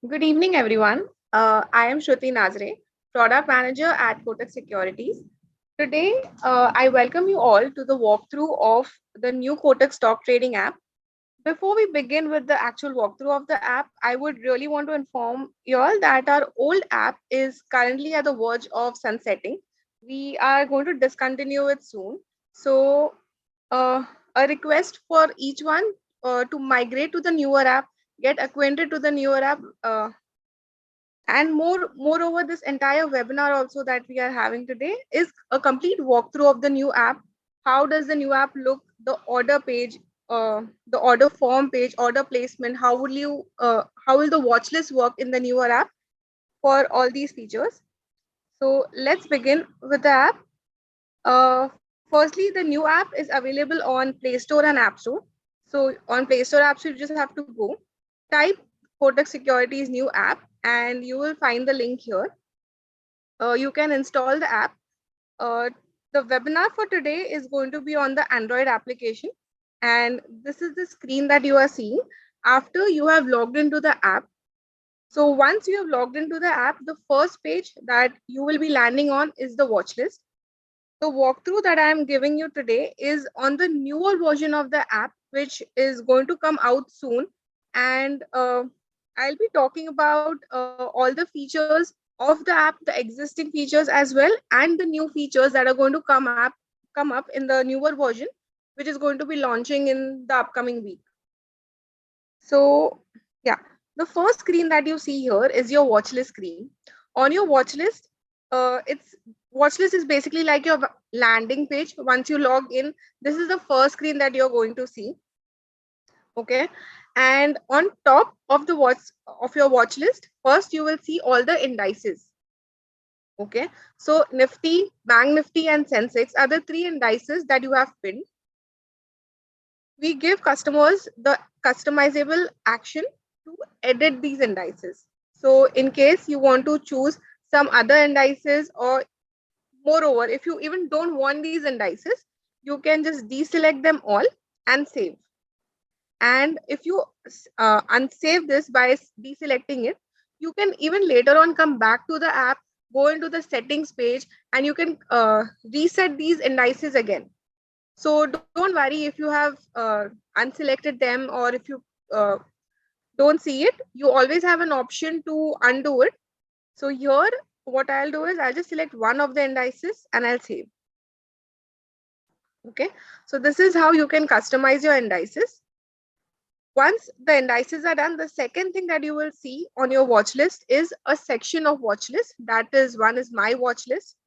Good evening, everyone. I am Shruti Nazare, Product Manager at Kotak Securities. Today, I welcome you all to the walkthrough of the new Kotak Stock Trading App. Before we begin with the actual walkthrough of the app, I would really want to inform you all that our old app is currently at the verge of sunsetting. We are going to discontinue it soon. So, uh, a request for each one to migrate to the newer app, get acquainted to the newer app. And moreover, this entire webinar also that we are having today is a complete walkthrough of the new app. How does the new app look? The order page, the order form page, order placement. How will the watch list work in the newer app for all these features? So let's begin with the app. Firstly, the new app is available on Play Store and App Store. So on Play Store apps, you just have to go type Kotak Securities new app, and you will find the link here. You can install the app. Uh, the webinar for today is going to be on the Android application. And this is the screen that you are seeing after you have logged into the app. So once you have logged into the app, the first page that you will be landing on is the watch list. The walkthrough that I am giving you today is on the newer version of the app, which is going to come out soon. And I'll be talking about all the features of the app, the existing features as well, and the new features that are going to come up in the newer version, which is going to be launching in the upcoming week. So yeah, the first screen that you see here is your watch list screen. On your watch list, it's watch list is basically like your landing page. Once you log in, this is the first screen that you're going to see. Okay, and on top of the watch of your watch list, first you will see all the indices. Okay, so Nifty, Bank Nifty, and Sensex are the three indices that you have pinned. We give customers the customizable action to edit these indices. So in case you want to choose some other indices, or moreover, if you even don't want these indices, you can just deselect them all and save. And if you unsave this by deselecting it, you can even later on come back to the app, go into the settings page, and you can reset these indices again. So don't worry if you have unselected them, or if you uh, don't see it, you always have an option to undo it. So here, what I'll do is I'll just select one of the indices and I'll save. Okay, so this is how you can customize your indices. Once the indices are done, the second thing that you will see on your watch list is a section of watch list. That is, one is my watch list.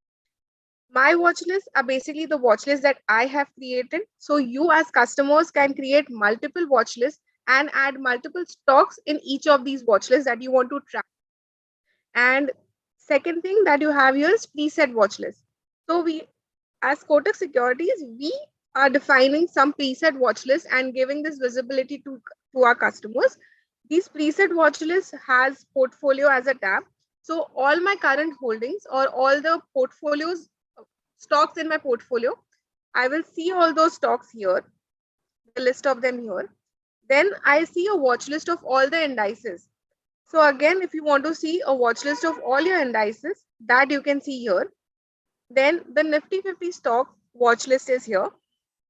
My watch lists are basically the watch lists that I have created. So you as customers can create multiple watch lists and add multiple stocks in each of these watch lists that you want to track. And second thing that you have here is preset watch list. So we, as Kotak Securities, we are defining some preset watch lists and giving this visibility to our customers. These preset watch lists has portfolio as a tab. So all my current holdings, or all the portfolios, stocks in my portfolio, I will see all those stocks here, the list of them here. Then I see a watch list of all the indices. So again, if you want to see a watch list of all your indices, that you can see here. Then the Nifty 50 stock watch list is here.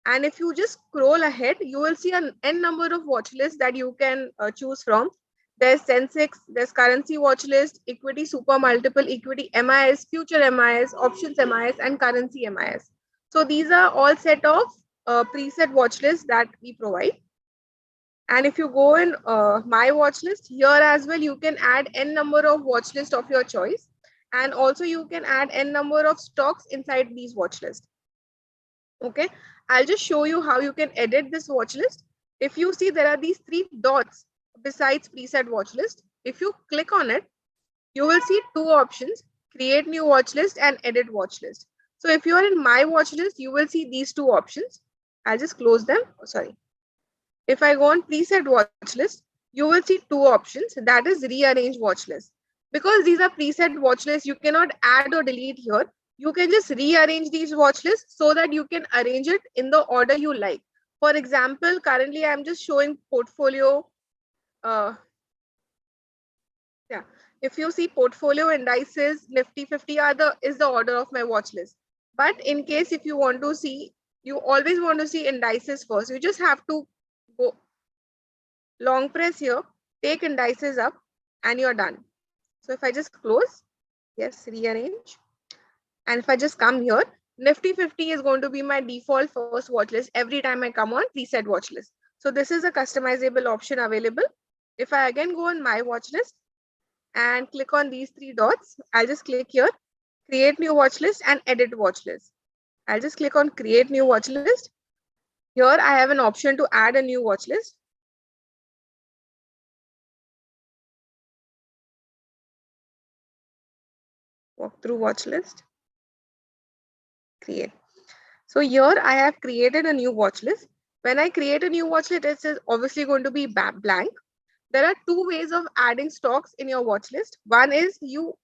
And if you just scroll ahead, you will see an n number of watch lists that you can choose from. There's Sensex, there's currency watch list, equity super multiple, equity MIS, future MIS, options MIS, and currency MIS. So these are all set of preset watch lists that we provide. And if you go in my watch list, here as well, you can add n number of watch list of your choice. And also you can add n number of stocks inside these watch lists. Okay, I'll just show you how you can edit this watch list. If you see, there are these three dots besides preset watch list. If you click on it, you will see two options: create new watch list and edit watch list. So if you are in my watch list, you will see these two options. I'll just close them. Oh, sorry. If I go on preset watch list, you will see two options, that is rearrange watch list. Because these are preset watch lists, you cannot add or delete here. You can just rearrange these watch lists so that you can arrange it in the order you like. For example, currently I'm just showing portfolio If you see portfolio indices, Nifty 50 is the order of my watch list. But in case if you want to see, you always want to see indices first. You just have to go long press here, take indices up, and you're done. So if I just close, yes, rearrange. And if I just come here, Nifty 50 is going to be my default first watch list every time I come on preset watch list. So this is a customizable option available. If I again go on my watch list and click on these three dots, I'll just click here, create new watch list and edit watch list. I'll just click on create new watch list. Here I have an option to add a new watch list. Walk through watch list, create. So here I have created a new watch list. When I create a new watch list, it is obviously going to be blank. There are two ways of adding stocks in your watch list. One is you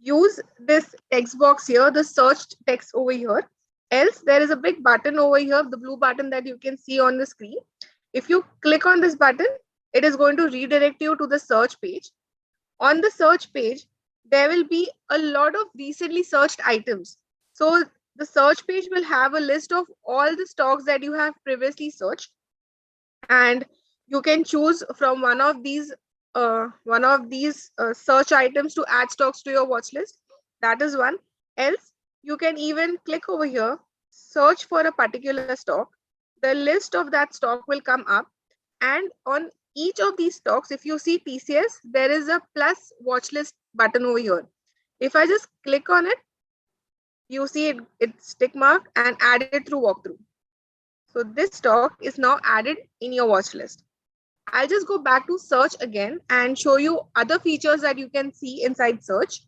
use this text box here, the searched text over here. Else there is a big button over here, the blue button that you can see on the screen. If you click on this button, it is going to redirect you to the search page. On the search page, there will be a lot of recently searched items. So the search page will have a list of all the stocks that you have previously searched, and you can choose from one of these search items to add stocks to your watch list. That is one. Else, you can even click over here, search for a particular stock. The list of that stock will come up, and on each of these stocks, if you see TCS, there is a plus watch list button over here. If I just click on it, you see it's tick mark and added through walkthrough. So this stock is now added in your watch list. I'll just go back to search again and show you other features that you can see inside search.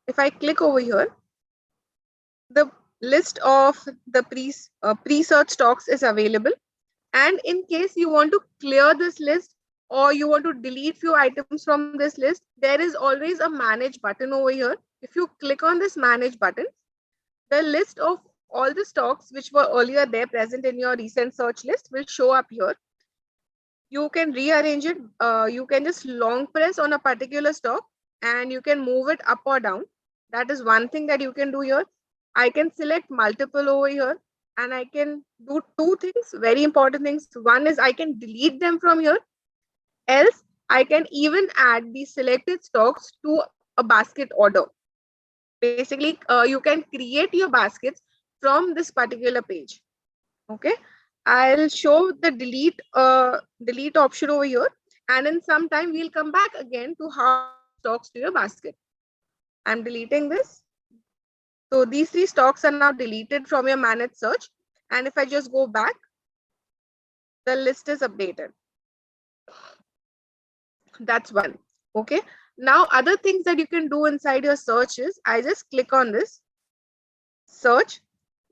If I click over here, the list of the pre-search stocks is available. And in case you want to clear this list or you want to delete few items from this list, there is always a manage button over here. If you click on this manage button, the list of all the stocks which were earlier there present in your recent search list will show up here. You can rearrange it. You can just long press on a particular stock and you can move it up or down. That is one thing that you can do here. I can select multiple over here and I can do two things, very important things. One is I can delete them from here. Else, I can even add the selected stocks to a basket order. Basically, you can create your baskets from this particular page. Okay, I'll show the delete option over here, and in some time we'll come back again to how to add stocks to your basket. I'm deleting this. So these three stocks are now deleted from your managed search, and if I just go back, the list is updated. That's one. Okay, now other things that you can do inside your search is I just click on this search.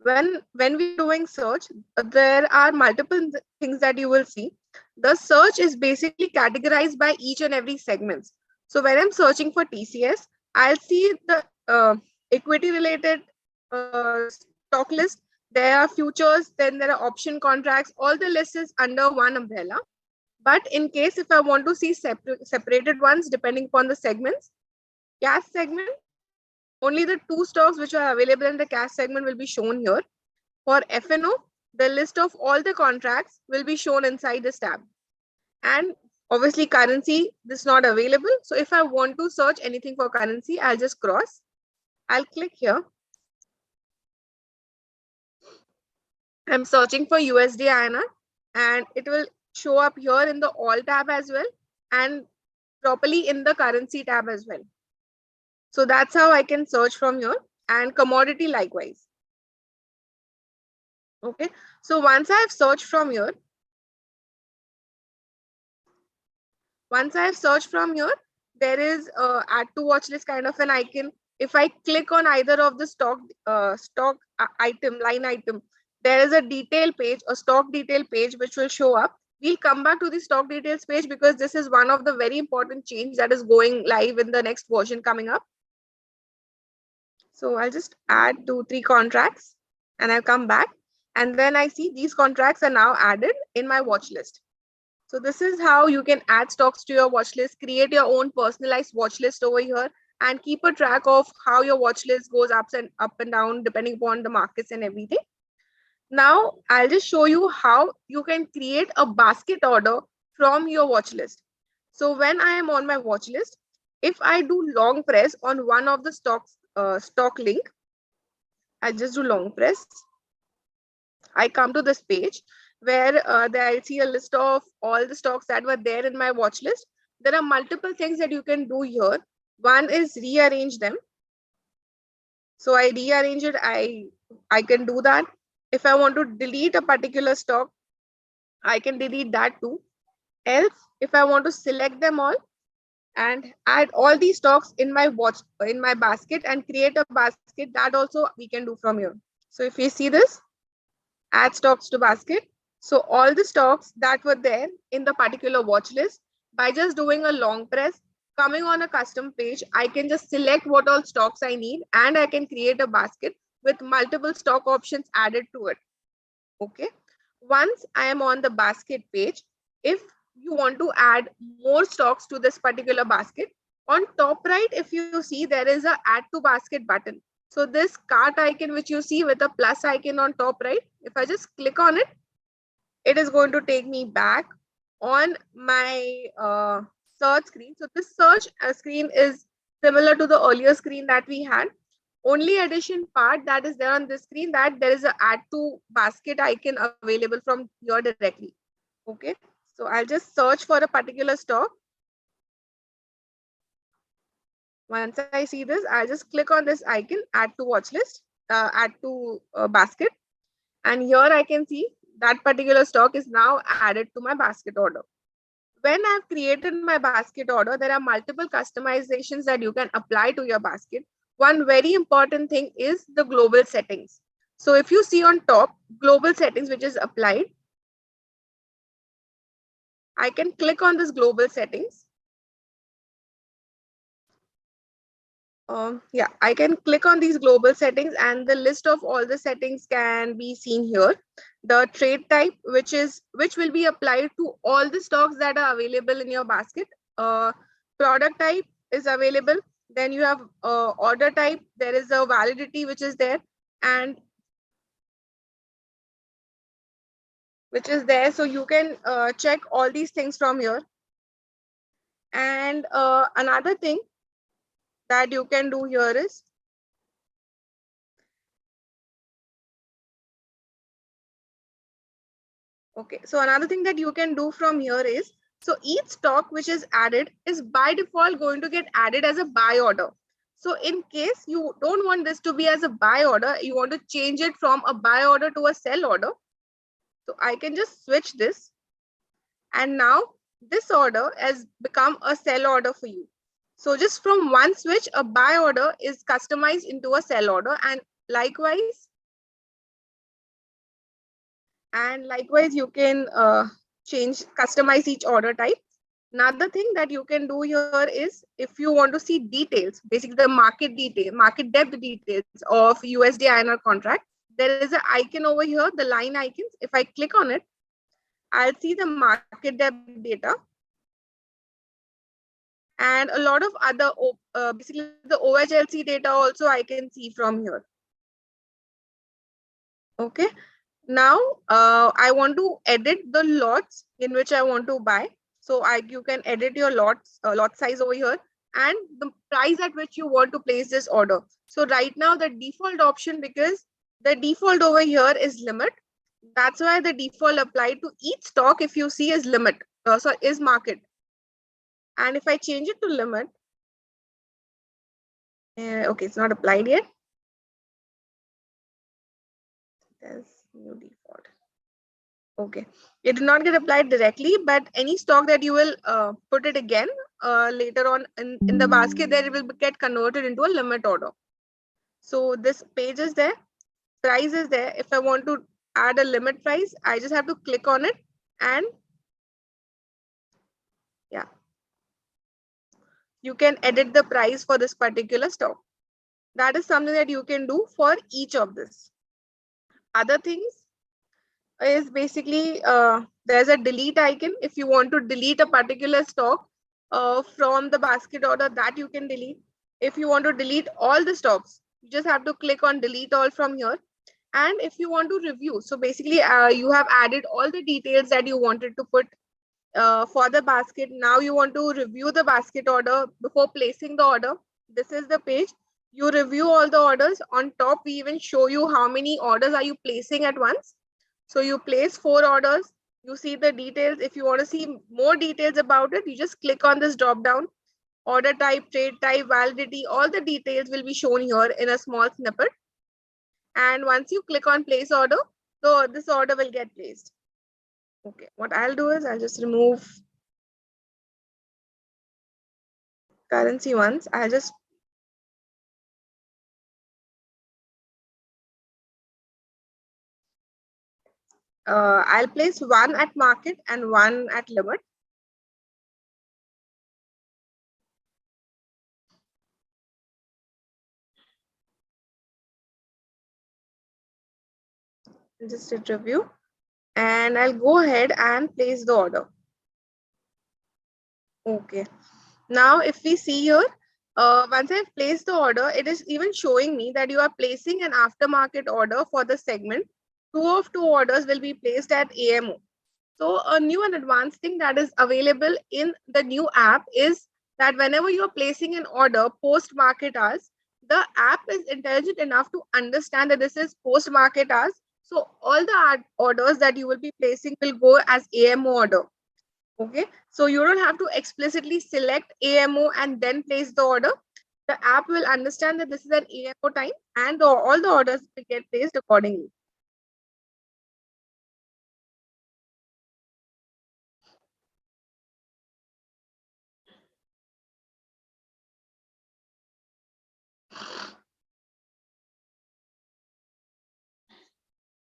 When we're doing search, there are multiple things that you will see. The search is basically categorized by each and every segments. So when I'm searching for TCS, I'll see the equity related stock list. There are futures, then there are option contracts. All the list is under one umbrella. But in case if I want to see separated ones depending upon the segments, cash segment, only the two stocks which are available in the cash segment will be shown here. For FNO, the list of all the contracts will be shown inside this tab. And obviously currency, this is not available. So if I want to search anything for currency, I'll just cross. I'll click here. I'm searching for USD INR and it will show up here in the all tab as well and properly in the currency tab as well. So that's how I can search from here, and commodity likewise. Okay, so once I have searched from here, there is add to watch list kind of an icon. If I click on either of the stock item, line item, there is a detail page, a stock detail page, which will show up. We'll come back to the stock details page because this is one of the very important change that is going live in the next version coming up. So I'll just add 2-3 contracts and I'll come back. And then I see these contracts are now added in my watch list. So this is how you can add stocks to your watch list, create your own personalized watch list over here, and keep a track of how your watch list goes up and down depending upon the markets and everything. Now I'll just show you how you can create a basket order from your watch list. So when I am on my watch list, if I do long press on one of the stock link, I just do long press. I come to this page where I'll see a list of all the stocks that were there in my watch list. There are multiple things that you can do here. One is rearrange them. So I rearrange it. I can do that. If I want to delete a particular stock, I can delete that too. Else, if I want to select them all and add all these stocks in my basket and create a basket, that also we can do from here. So if you see this, add stocks to basket. So all the stocks that were there in the particular watch list, by just doing a long press, coming on a custom page, I can just select what all stocks I need and I can create a basket with multiple stock options added to it. Okay. Once I am on the basket page, if you want to add more stocks to this particular basket, on top right, if you see, there is a add to basket button. So this cart icon which you see with a plus icon on top right, if I just click on it, it is going to take me back on my search screen. So this search screen is similar to the earlier screen that we had. Only addition part that is there on this screen, that there is a add to basket icon available from here directly. Okay, so I'll just search for a particular stock. Once I see this, I'll just click on this icon, add to watch list, add to basket. And here I can see that particular stock is now added to my basket order. When I've created my basket order, there are multiple customizations that you can apply to your basket. One very important thing is the global settings. So if you see on top, global settings, which is applied, I can click on this global settings. I can click on these global settings and the list of all the settings can be seen here. The trade type, which will be applied to all the stocks that are available in your basket. Product type is available. Then you have order type. There is a validity which is there, and which is there. So you can check all these things from here. And another thing that you can do here is, okay, so another thing that you can do from here is, so each stock which is added is by default going to get added as a buy order. So in case you don't want this to be as a buy order, you want to change it from a buy order to a sell order. So I can just switch this. And now this order has become a sell order for you. So just from one switch, a buy order is customized into a sell order, and likewise you can customize each order type. Another thing that you can do here is, if you want to see details, basically the market depth details of USD INR contract, there is an icon over here, the line icons. If I click on it, I'll see the market depth data and a lot of other basically the OHLC data also I can see from here. Okay. Now I want to edit the lots in which I want to buy. So you can edit your lot size over here and the price at which you want to place this order. So right now the default option, because the default over here is limit. That's why the default applied to each stock, if you see, is limit. Is market. And if I change it to limit, okay, it's not applied yet. There's new default. Okay, it did not get applied directly, but any stock that you will put it again later on in the basket, there it will get converted into a limit order. So this page is there, price is there. If I want to add a limit price, I just have to click on it and yeah, you can edit the price for this particular stock. That is something that you can do for each of this. Other things is basically there's a delete icon. If you want to delete a particular stock from the basket order, that you can delete. If you want to delete all the stocks, you just have to click on delete all from here. And if you want to review, so basically you have added all the details that you wanted to put for the basket. Now you want to review the basket order before placing the order. This is the page. You review all the orders. On top, we even show you how many orders are you placing at once. So you place 4 orders. You see the details. If you want to see more details about it, you just click on this drop down. Order type, trade type, validity, all the details will be shown here in a small snippet. And once you click on place order, so this order will get placed. Okay, what I'll do is I'll just remove currency ones. I'll place one at market and one at limit. I'll just hit review and I'll go ahead and place the order. Okay. Now, if we see here, once I've placed the order, it is even showing me that you are placing an aftermarket order for the segment. 2 of 2 orders will be placed at AMO. So a new and advanced thing that is available in the new app is that whenever you're placing an order post market hours, the app is intelligent enough to understand that this is post market hours. So all the orders that you will be placing will go as AMO order. Okay, so you don't have to explicitly select AMO and then place the order. The app will understand that this is an AMO time and all the orders will get placed accordingly.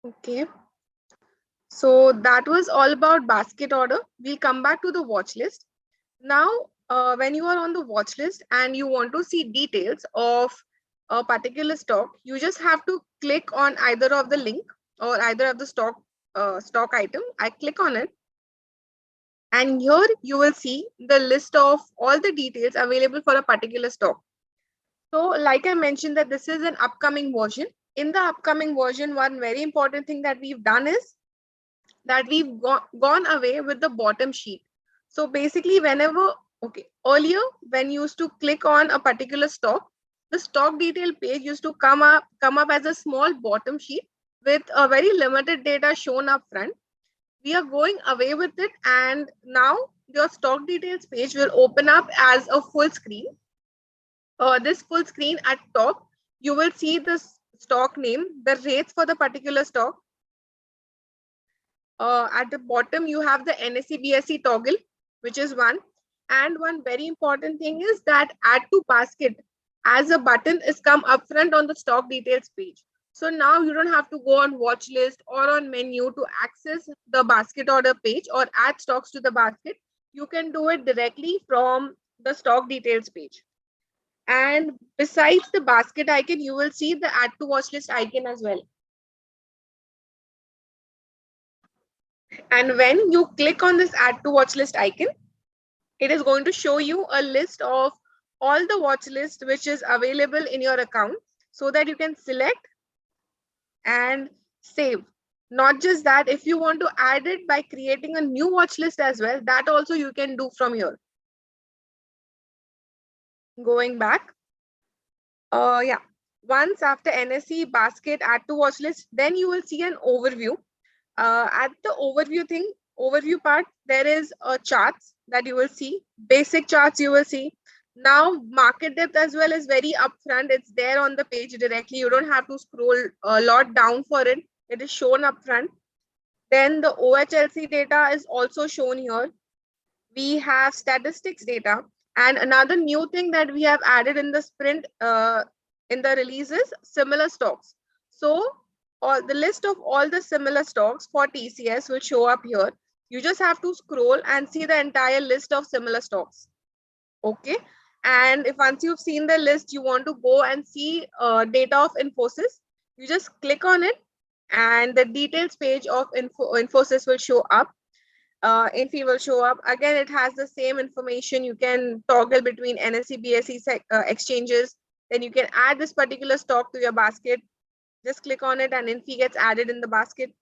Okay, so that was all about basket order. We'll come back to the watch list. Now, when you are on the watch list and you want to see details of a particular stock, you just have to click on either of the link or either of the stock item. I click on it, and here you will see the list of all the details available for a particular stock. So, like I mentioned, that this is an upcoming version. In the upcoming version, one very important thing that we've done is that we've gone away with the bottom sheet. So basically, okay, earlier when you used to click on a particular stock, the stock detail page used to come up as a small bottom sheet with a very limited data shown up front. We are going away with it, and now your stock details page will open up as a full screen. This full screen at top, you will see the stock name, the rates for the particular stock. At the bottom, you have the NSE BSE toggle, which is one. And one very important thing is that add to basket as a button is come up front on the stock details page. So now you don't have to go on watch list or on menu to access the basket order page or add stocks to the basket. You can do it directly from the stock details page. And besides the basket icon, you will see the add to watch list icon as well. And when you click on this add to watch list icon, it is going to show you a list of all the watch list which is available in your account so that you can select and save. Not just that, if you want to add it by creating a new watch list as well, that also you can do from here. Going back, yeah, once after NSE basket add to watch list, then you will see an overview. At the overview part, there is a charts that you will see, basic charts you will see. Now, market depth as well is very upfront. It's there on the page directly. You don't have to scroll a lot down for it. It is shown upfront. Then the OHLC data is also shown here. We have statistics data. And another new thing that we have added in the sprint, in the release is similar stocks. So all the list of all the similar stocks for TCS will show up here. You just have to scroll and see the entire list of similar stocks. Okay. And if once you've seen the list, you want to go and see data of Infosys, you just click on it and the details page of Infosys will show up. Infy will show up. Again, it has the same information. You can toggle between NSE, BSE exchanges. Then you can add this particular stock to your basket. Just click on it and Infy gets added in the basket.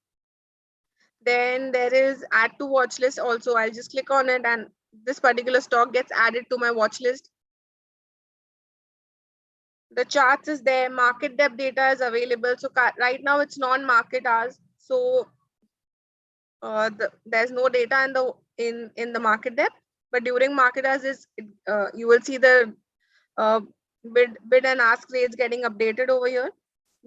Then there is add to watch list also. I'll just click on it and this particular stock gets added to my watch list. The charts is there. Market depth data is available. So right now it's non-market hours. So there's no data in the market depth, but during market hours you will see the bid and ask rates getting updated over here.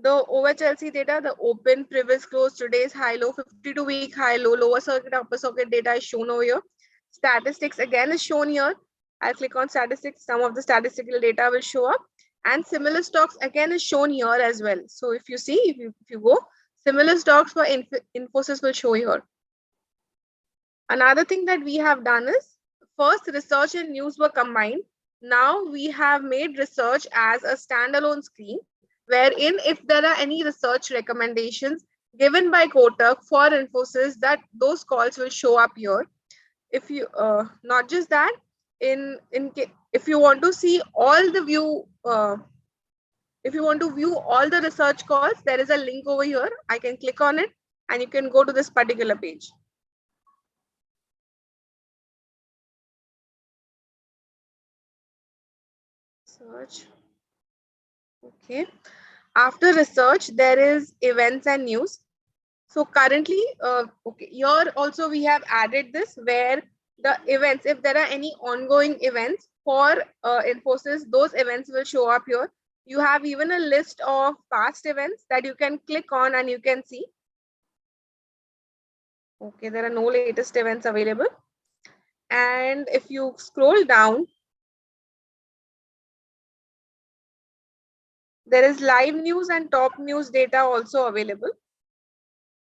The OHLC data, the open, previous close, today's high low, 52-week high low, lower circuit, upper circuit data is shown over here. Statistics again is shown here. I'll click on statistics. Some of the statistical data will show up, and similar stocks again is shown here as well. So if you see, if you go, similar stocks for Infosys will show here. Another thing that we have done is, first research and news were combined. Now we have made research as a standalone screen, wherein if there are any research recommendations given by Kotak for Infosys, that those calls will show up here. If you not just that, if you want to see all the view, if you want to view all the research calls, there is a link over here. I can click on it and you can go to this particular page. Search. Okay. After research, there is events and news. So currently, okay, here also we have added this where the events, if there are any ongoing events for Infosys, those events will show up here. You have even a list of past events that you can click on and you can see. Okay, there are no latest events available. And if you scroll down, there is live news and top news data also available.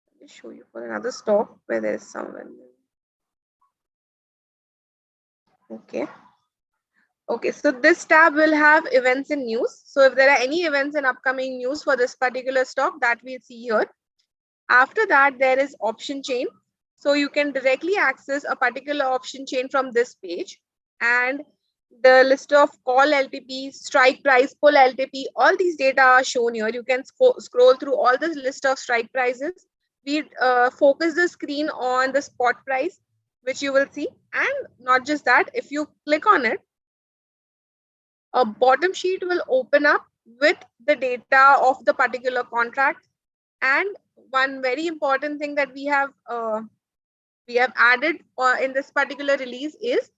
Let me show you for another stock where there is someone. Okay. Okay, so this tab will have events and news. So if there are any events and upcoming news for this particular stock, that we'll see here. After that, there is option chain. So you can directly access a particular option chain from this page, and the list of call LTP, strike price, pull LTP, all these data are shown here. You can scroll through all this list of strike prices. We focus the screen on the spot price, which you will see. And not just that, if you click on it, a bottom sheet will open up with the data of the particular contract. And one very important thing that we have added in this particular release is,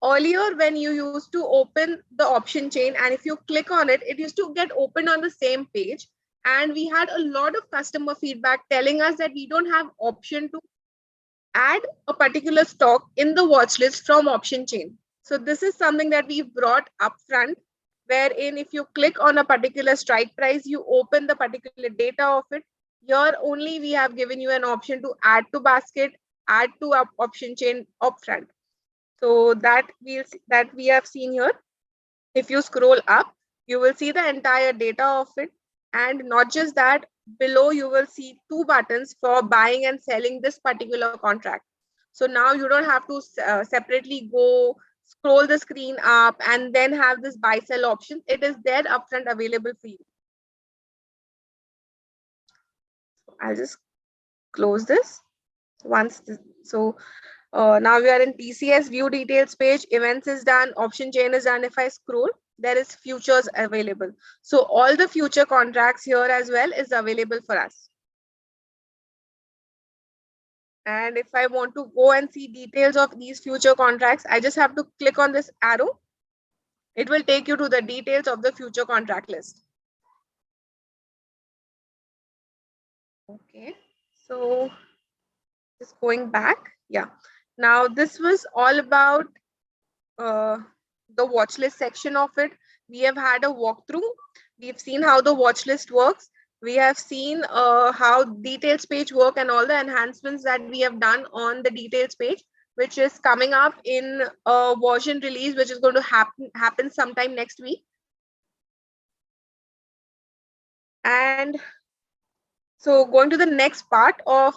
earlier when you used to open the option chain and if you click on it, it used to get opened on the same page. And we had a lot of customer feedback telling us that we don't have option to add a particular stock in the watch list from option chain. So this is something that we brought up front, wherein if you click on a particular strike price, you open the particular data of it. Here only we have given you an option to add to basket, add to option chain upfront. So that we have seen here. If you scroll up, you will see the entire data of it. And not just that, below you will see two buttons for buying and selling this particular contract. So now you don't have to separately go scroll the screen up and then have this buy sell option. It is there upfront available for you. So I'll just close this once. Now we are in TCS view details page. Events is done, option chain is done. If I scroll, there is futures available. So all the future contracts here as well is available for us. And if I want to go and see details of these future contracts, I just have to click on this arrow. It will take you to the details of the future contract list. Okay, so just going back. Yeah, now this was all about the watch list section of it. We have had a walkthrough. We've seen how the watch list works. We have seen how details page work and all the enhancements that we have done on the details page, which is coming up in a version release, which is going to happen sometime next week. And So going to the next part of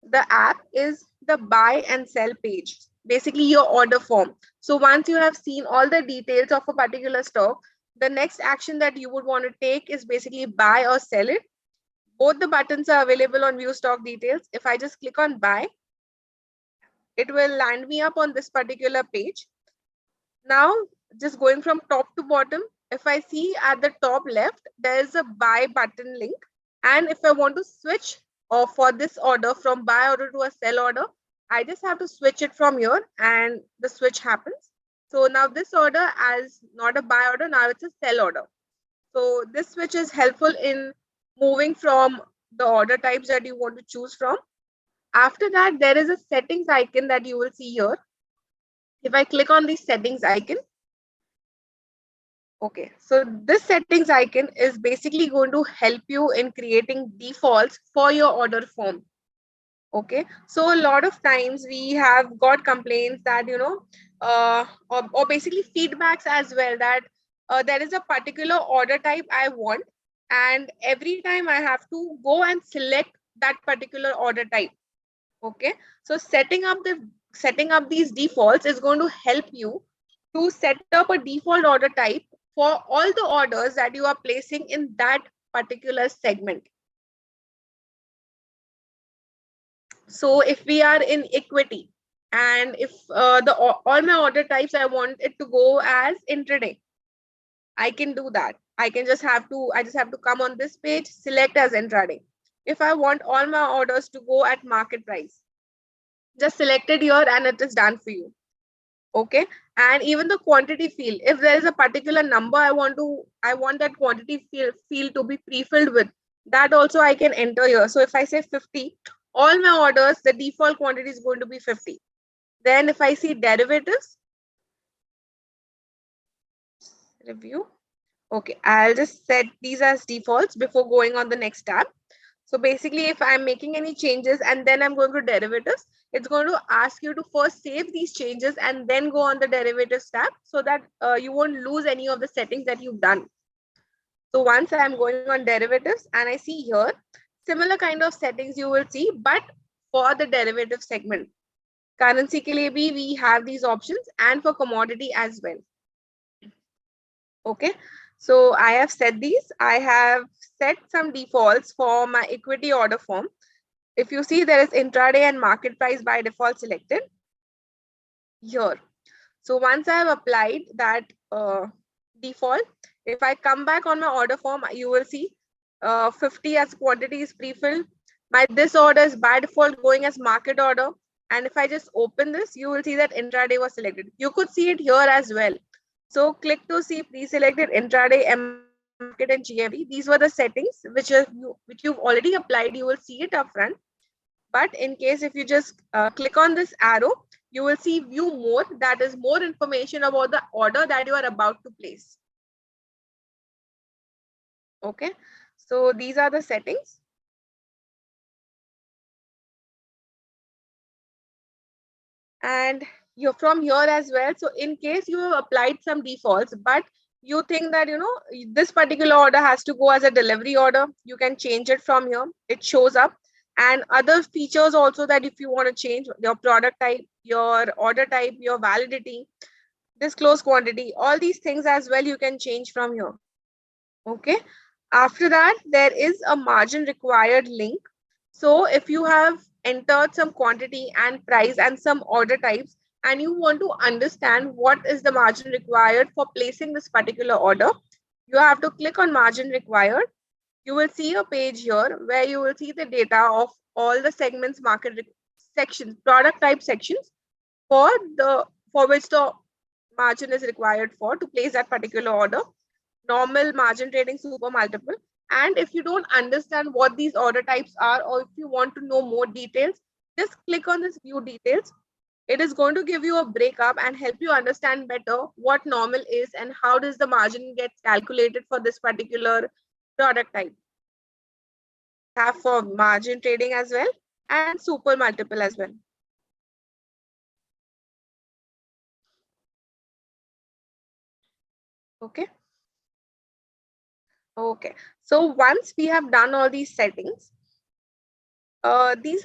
the app is the buy and sell page, basically your order form. So once you have seen all the details of a particular stock, the next action that you would want to take is basically buy or sell it. Both the buttons are available on view stock details. If I just click on buy, it will land me up on this particular page. Now, just going from top to bottom, if I see at the top left, there is a buy button link. And if I want to switch for this order from buy order to a sell order, I just have to switch it from here and the switch happens. So now this order as not a buy order, now it's a sell order. So this switch is helpful in moving from the order types that you want to choose from. After that, there is a settings icon that you will see here. If I click on the settings icon, okay, so this settings icon is basically going to help you in creating defaults for your order form. Okay, so a lot of times we have got complaints that, or basically feedbacks as well, that there is a particular order type I want, and every time I have to go and select that particular order type. Okay, so setting up these defaults is going to help you to set up a default order type for all the orders that you are placing in that particular segment. So if we are in equity, and if all my order types I want it to go as intraday, I can do that. I just have to come on this page, select as intraday. If I want all my orders to go at market price, just select it here and it is done for you. Okay, and even the quantity field, if there is a particular number I want that quantity field to be pre-filled with, that also I can enter here. So if I say 50, all my orders, the default quantity is going to be 50. Then if I see derivatives, review, okay, I'll just set these as defaults before going on the next tab. So basically, if I'm making any changes and then I'm going to derivatives, it's going to ask you to first save these changes and then go on the derivatives tab, so that you won't lose any of the settings that you've done. So once I'm going on derivatives and I see here, similar kind of settings you will see, but for the derivative segment. Currency ke liye bhi we have these options, and for commodity as well. Okay, so I have set these. I have set some defaults for my equity order form. If you see, there is intraday and market price by default selected here. So once I have applied that default, if I come back on my order form, you will see 50 as quantity is pre-filled. My this order is by default going as market order. And if I just open this, you will see that intraday was selected. You could see it here as well. So click to see pre-selected intraday, market, and GMT. These were the settings which you've already applied. You will see it up front. But in case if you just click on this arrow, you will see view more. That is more information about the order that you are about to place. Okay, so these are the settings. And you're from here as well. So in case you have applied some defaults, but you think that, this particular order has to go as a delivery order, you can change it from here. It shows up. And other features also, that if you want to change your product type, your order type, your validity, disclose quantity, all these things as well, you can change from here. Okay. After that, there is a margin required link. So if you have entered some quantity and price and some order types, and you want to understand what is the margin required for placing this particular order, you have to click on margin required. You will see a page here where you will see the data of all the segments, sections, product type sections for which the margin is required for to place that particular order. Normal, margin trading, super, multiple. And if you don't understand what these order types are, or if you want to know more details, just click on this view details. It is going to give you a breakup and help you understand better what normal is and how does the margin get calculated for this particular product type. Have for margin trading as well, and super multiple as well. Okay. Okay. So once we have done all these settings, these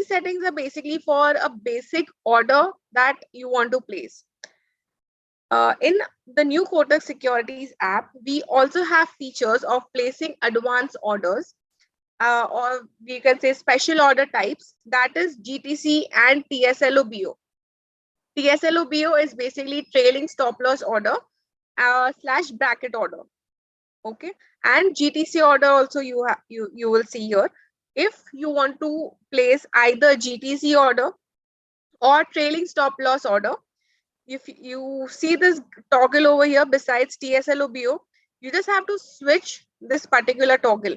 settings are basically for a basic order that you want to place. In the new Kotak Securities app, we also have features of placing advance orders, or we can say special order types, that is GTC and TSLOBO. TSLOBO is basically trailing stop loss order slash bracket order. Okay, and GTC order also you will see here. If you want to place either GTC order or trailing stop loss order, if you see this toggle over here besides TSLOBO, you just have to switch this particular toggle.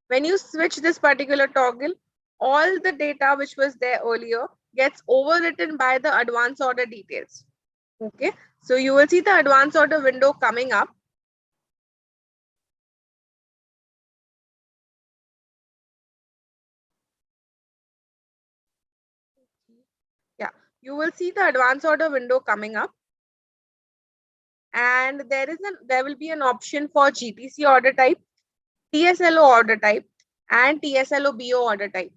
When you switch this particular toggle, all the data which was there earlier gets overwritten by the advance order details. Okay, so you will see the advance order window coming up. Yeah, you will see the advance order window coming up, and there will be an option for GTC order type, TSLO order type, and TSLOBO order type.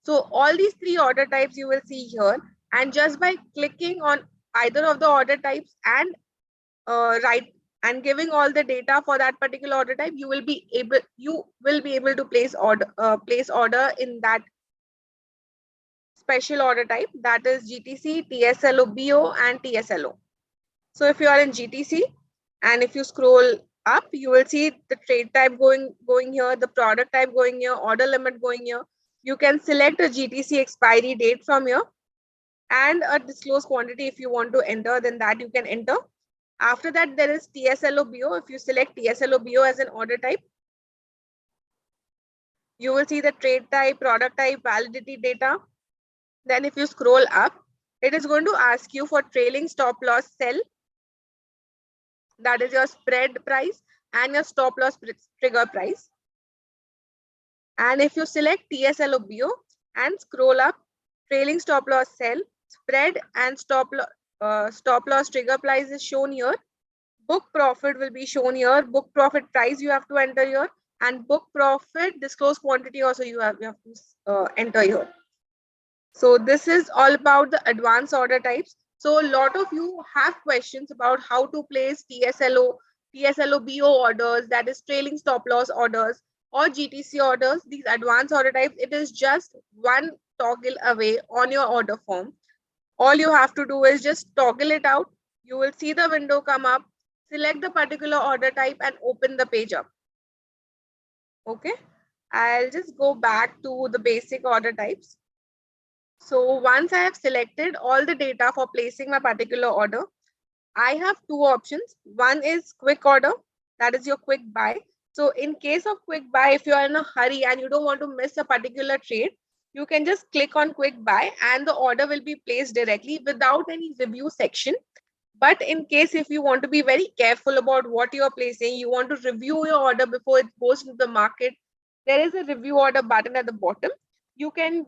So all these three order types you will see here, and just by clicking on either of the order types and right and giving all the data for that particular order type, you will be able to place order in that special order type, that is GTC, TSLOBO, and TSLO. So if you are in GTC and if you scroll up, you will see the trade type going here, the product type going here, order limit going here. You can select a GTC expiry date from here and a disclosed quantity. If you want to enter, then that you can enter. After that, there is TSLOBO. If you select TSLOBO as an order type, you will see the trade type, product type, validity data. Then if you scroll up, it is going to ask you for trailing stop loss sell, that is your spread price, and your stop loss trigger price. And if you select TSLOBO and scroll up, trailing stop loss sell, spread, and stop loss trigger price is shown here. Book profit will be shown here. Book profit price you have to enter here, and book profit disclosed quantity also you have to enter here. So this is all about the advance order types. So a lot of you have questions about how to place TSLOBO orders, that is trailing stop loss orders, or GTC orders, these advance order types. It is just one toggle away on your order form. All you have to do is just toggle it out. You will see the window come up, select the particular order type and open the page up. Okay, I'll just go back to the basic order types. So once I have selected all the data for placing my particular order, I have two options. One is quick order, that is your quick buy. So in case of quick buy, if you are in a hurry and you don't want to miss a particular trade, you can just click on quick buy and the order will be placed directly without any review section. But in case if you want to be very careful about what you are placing, you want to review your order before it goes into the market, there is a review order button at the bottom. You can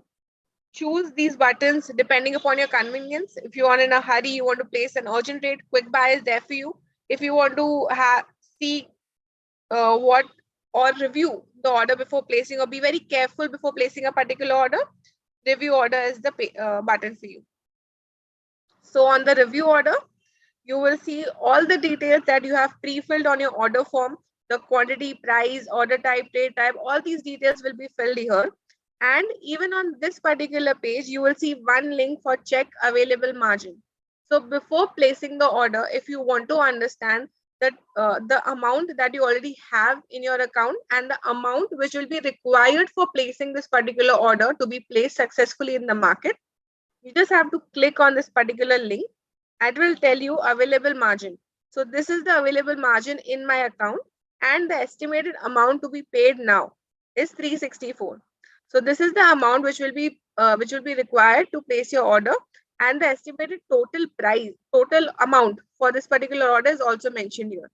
choose these buttons depending upon your convenience. If you are in a hurry, you want to place an urgent trade, quick buy is there for you. If you want to see what or review the order before placing or be very careful before placing a particular order, review order is the button for you. So on the review order, you will see all the details that you have pre-filled on your order form, the quantity, price, order type, trade type, all these details will be filled here. And even on this particular page, you will see one link for check available margin. So before placing the order, if you want to understand that the amount that you already have in your account and the amount which will be required for placing this particular order to be placed successfully in the market, you just have to click on this particular link. It will tell you available margin. So this is the available margin in my account, and the estimated amount to be paid now is 364. So this is the amount which will be required to place your order, and the estimated total amount for this particular order is also mentioned here.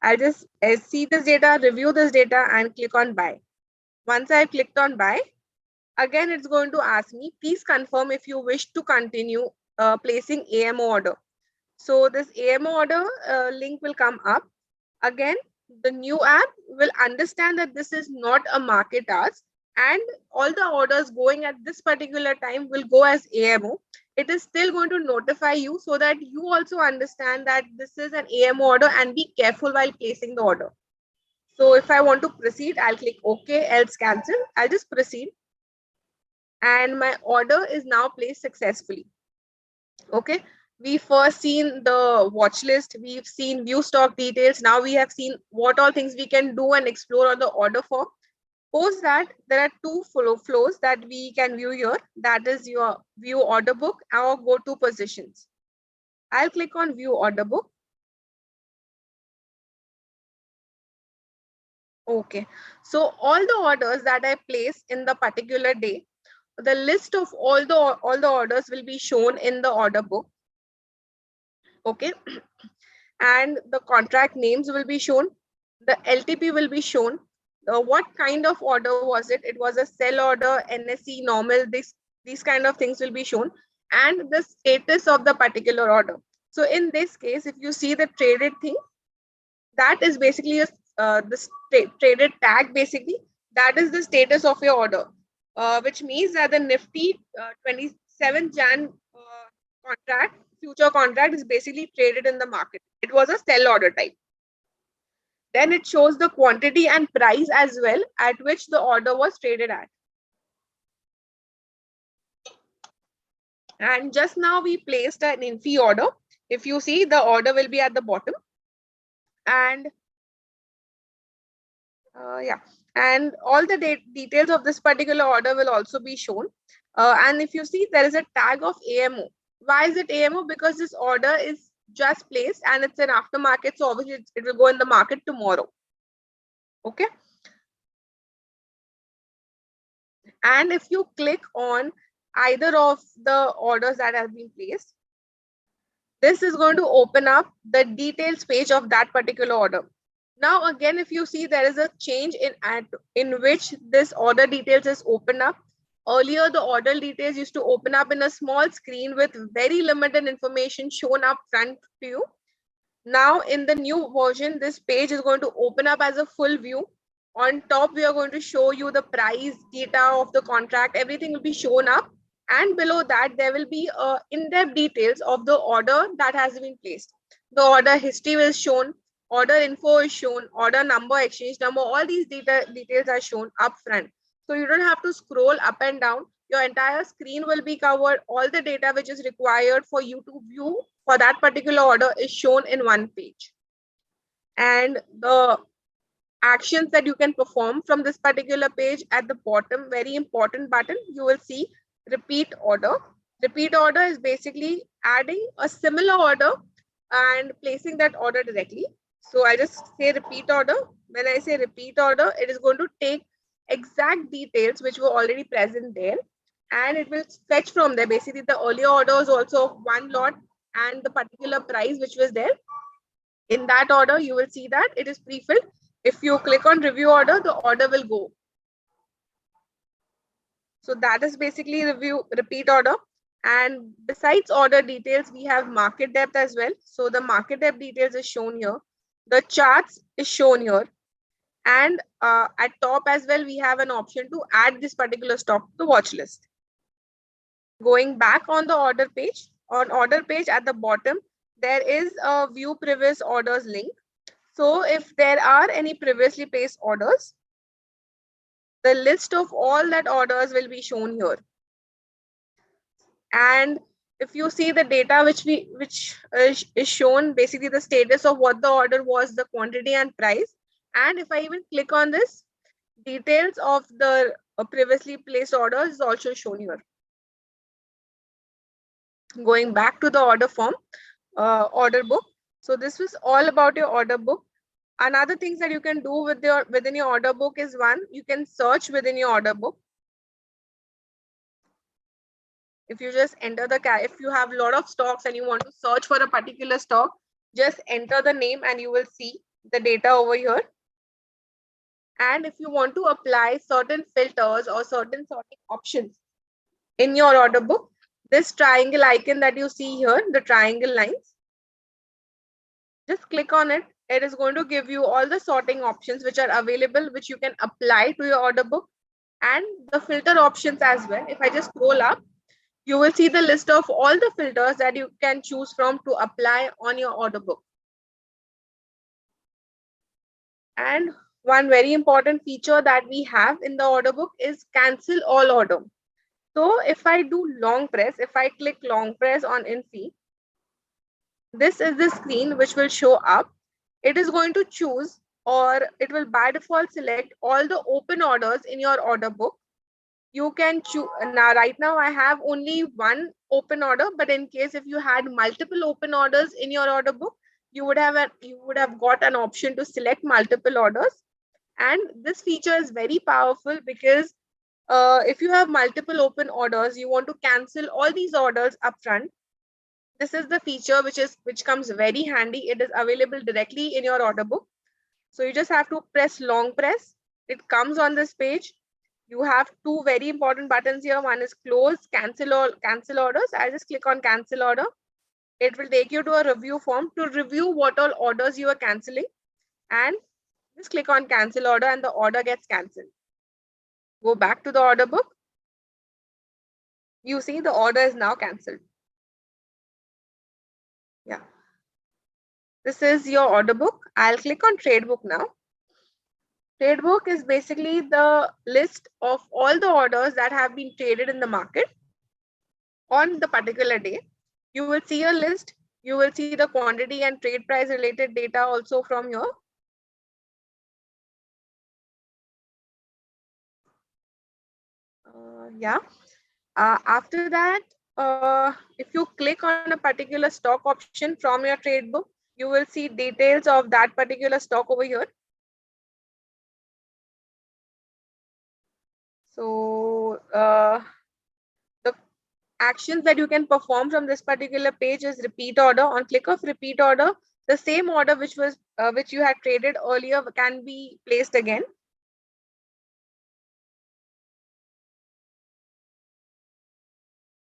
I'll just see this data, review this data, and click on buy. Once I clicked on buy, again it's going to ask me, please confirm if you wish to continue placing AMO order. So this AMO order link will come up. Again, the new app will understand that this is not a market task, and all the orders going at this particular time will go as AMO. It is still going to notify you so that you also understand that this is an AMO order and be careful while placing the order. So if I want to proceed, I'll click OK, else cancel. I'll just proceed. And my order is now placed successfully. Okay. We first seen the watch list. We've seen view stock details. Now we have seen what all things we can do and explore on the order form. Post that, there are two flows that we can view here. That is your view order book or go to positions. I'll click on view order book. Okay. So all the orders that I place in the particular day, the list of all the orders will be shown in the order book. Okay. And the contract names will be shown. The LTP will be shown. What kind of order was it? It was a sell order, NSE, normal, these kind of things will be shown. And the status of the particular order. So in this case, if you see the traded thing, that is basically the traded tag, basically. That is the status of your order, which means that the Nifty 27 Jan contract, future contract is basically traded in the market. It was a sell order type. Then it shows the quantity and price as well at which the order was traded at. And just now we placed an INFI order. If you see, the order will be at the bottom. And yeah, and all the details of this particular order will also be shown. And if you see, there is a tag of AMO. Why is it AMO? Because this order is just placed and it's an aftermarket, so obviously it will go in the market tomorrow. Okay. And if you click on either of the orders that have been placed, this is going to open up the details page of that particular order. Now, again, if you see, there is a change in which this order details is opened up. Earlier, the order details used to open up in a small screen with very limited information shown up front to you. Now, in the new version, this page is going to open up as a full view. On top, we are going to show you the price, data of the contract, everything will be shown up. And below that, there will be in-depth details of the order that has been placed. The order history will shown, order info is shown, order number, exchange number, all these details are shown up front. So you don't have to scroll up and down. Your entire screen will be covered. All the data which is required for you to view for that particular order is shown in one page. And the actions that you can perform from this particular page at the bottom, very important button, you will see repeat order. Repeat order is basically adding a similar order and placing that order directly. So I just say repeat order. When I say repeat order, it is going to take exact details which were already present there, and it will fetch from there. Basically, the earlier order was also of one lot and the particular price which was there. In that order, you will see that it is pre-filled. If you click on review order, the order will go. So that is basically repeat order. And besides order details, we have market depth as well. So the market depth details is shown here. The charts is shown here. And at top as well, we have an option to add this particular stock to the watch list. Going back on the order page, on order page at the bottom, there is a view previous orders link. So if there are any previously placed orders, the list of all that orders will be shown here. And if you see the data which is shown, basically the status of what the order was, the quantity and price. And if I even click on this, details of the previously placed orders is also shown here. Going back to the order form, order book. So this was all about your order book. Another things that you can do within your order book is, one, you can search within your order book. If you just enter if you have a lot of stocks and you want to search for a particular stock, just enter the name and you will see the data over here. And if you want to apply certain filters or certain sorting options in your order book, this triangle icon that you see here, the triangle lines, just click on it It is going to give you all the sorting options which are available, which you can apply to your order book, and the filter options as well. If I just scroll up, you will see the list of all the filters that you can choose from to apply on your order book. And one very important feature that we have in the order book is cancel all order. So if I do long press, if I click long press on Infi, this is the screen which will show up. It is going to choose, or it will by default select all the open orders in your order book. You can choose. Now right now I have only one open order, but in case if you had multiple open orders in your order book, you would have got an option to select multiple orders. And this feature is very powerful because if you have multiple open orders, you want to cancel all these orders upfront. This is the feature which comes very handy. It is available directly in your order book. So you just have to press long press. It comes on this page. You have two very important buttons here. One is close, cancel orders. I just click on cancel order. It will take you to a review form to review what all orders you are canceling, and just click on cancel order and the order gets cancelled. Go back to the order book. You see the order is now cancelled. Yeah. This is your order book. I'll click on trade book now. Trade book is basically the list of all the orders that have been traded in the market on the particular day. You will see a list. You will see the quantity and trade price related data also from here. Yeah. After that, if you click on a particular stock option from your trade book, you will see details of that particular stock over here. So the actions that you can perform from this particular page is repeat order. On click of repeat order, the same order which you had traded earlier can be placed again.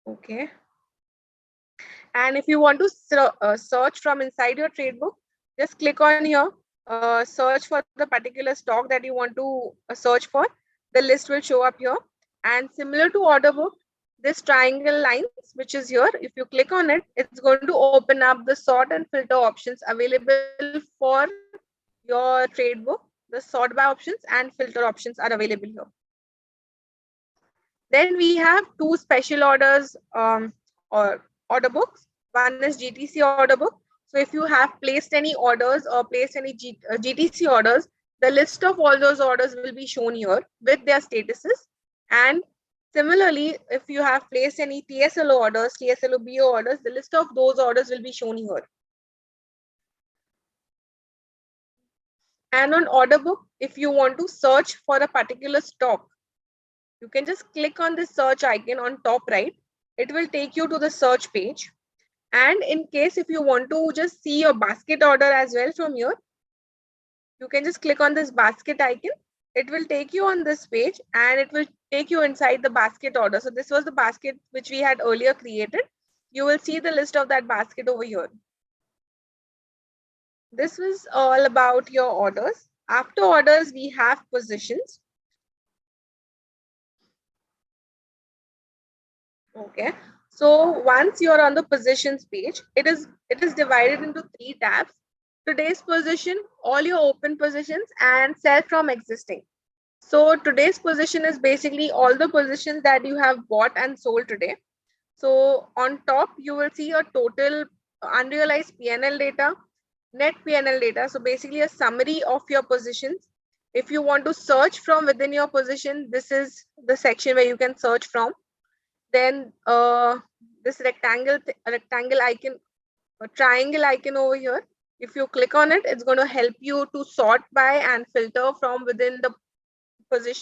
Okay. And if you want to search from inside your trade book, just click on here, search for the particular stock that you want to search for. The list will show up here. And similar to order book, this triangle lines, which is here, if you click on it, it's going to open up the sort and filter options available for your trade book. The sort by options and filter options are available here. Then we have two special orders or order books. One is GTC order book. So if you have placed any orders or placed any GTC orders, the list of all those orders will be shown here with their statuses. And similarly, if you have placed any TSLO orders, TSLO BO orders, the list of those orders will be shown here. And on order book, if you want to search for a particular stock, you can just click on the search icon on top right. It will take you to the search page. And in case if you want to just see your basket order as well from here, you can just click on this basket icon. It will take you on this page and it will take you inside the basket order. So this was the basket which we had earlier created. You will see the list of that basket over here. This was all about your orders. After orders, we have positions. Okay. So once you're on the positions page, it is divided into three tabs: today's position, all your open positions, and sell from existing. So today's position is basically all the positions that you have bought and sold today. So on top, you will see your total unrealized PNL data, net PNL data. So basically a summary of your positions. If you want to search from within your position, this is the section where you can search from. Then this rectangle icon, a triangle icon over here, if you click on it, it's going to help you to sort by and filter from within the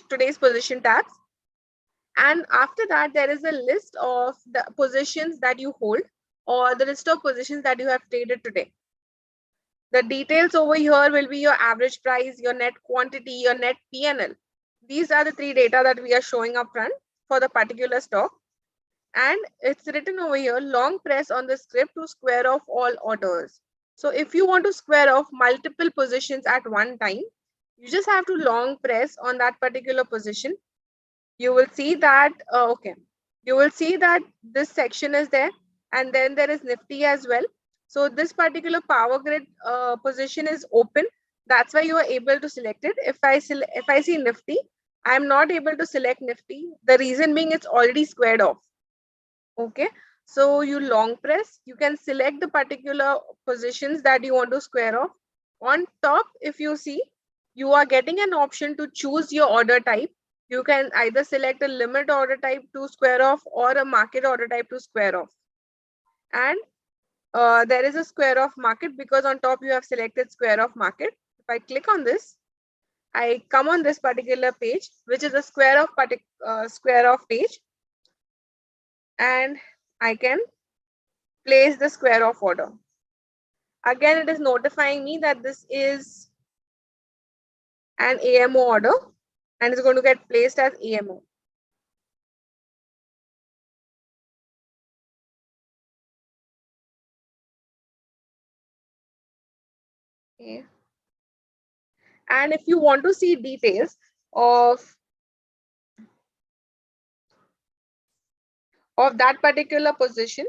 today's position tabs. And after that, there is a list of the positions that you hold or the list of positions that you have traded today. The details over here will be your average price, your net quantity, your net PNL. These are the three data that we are showing up front for the particular stock. And it's written over here, long press on the script to square off all orders. So if you want to square off multiple positions at one time, you just have to long press on that particular position. You will see that, you will see that this section is there, and then there is Nifty as well. So this particular power grid position is open. That's why you are able to select it. If I see Nifty, I'm not able to select Nifty. The reason being it's already squared off. Okay, so you long press, you can select the particular positions that you want to square off. On top, if you see, you are getting an option to choose your order type. You can either select a limit order type to square off or a market order type to square off. And there is a square off market because on top you have selected square off market. If I click on this, I come on this particular page, which is a square off page, and I can place the square off order. Again, it is notifying me that this is an AMO order and it's going to get placed as AMO. Okay. And if you want to see details of that particular position,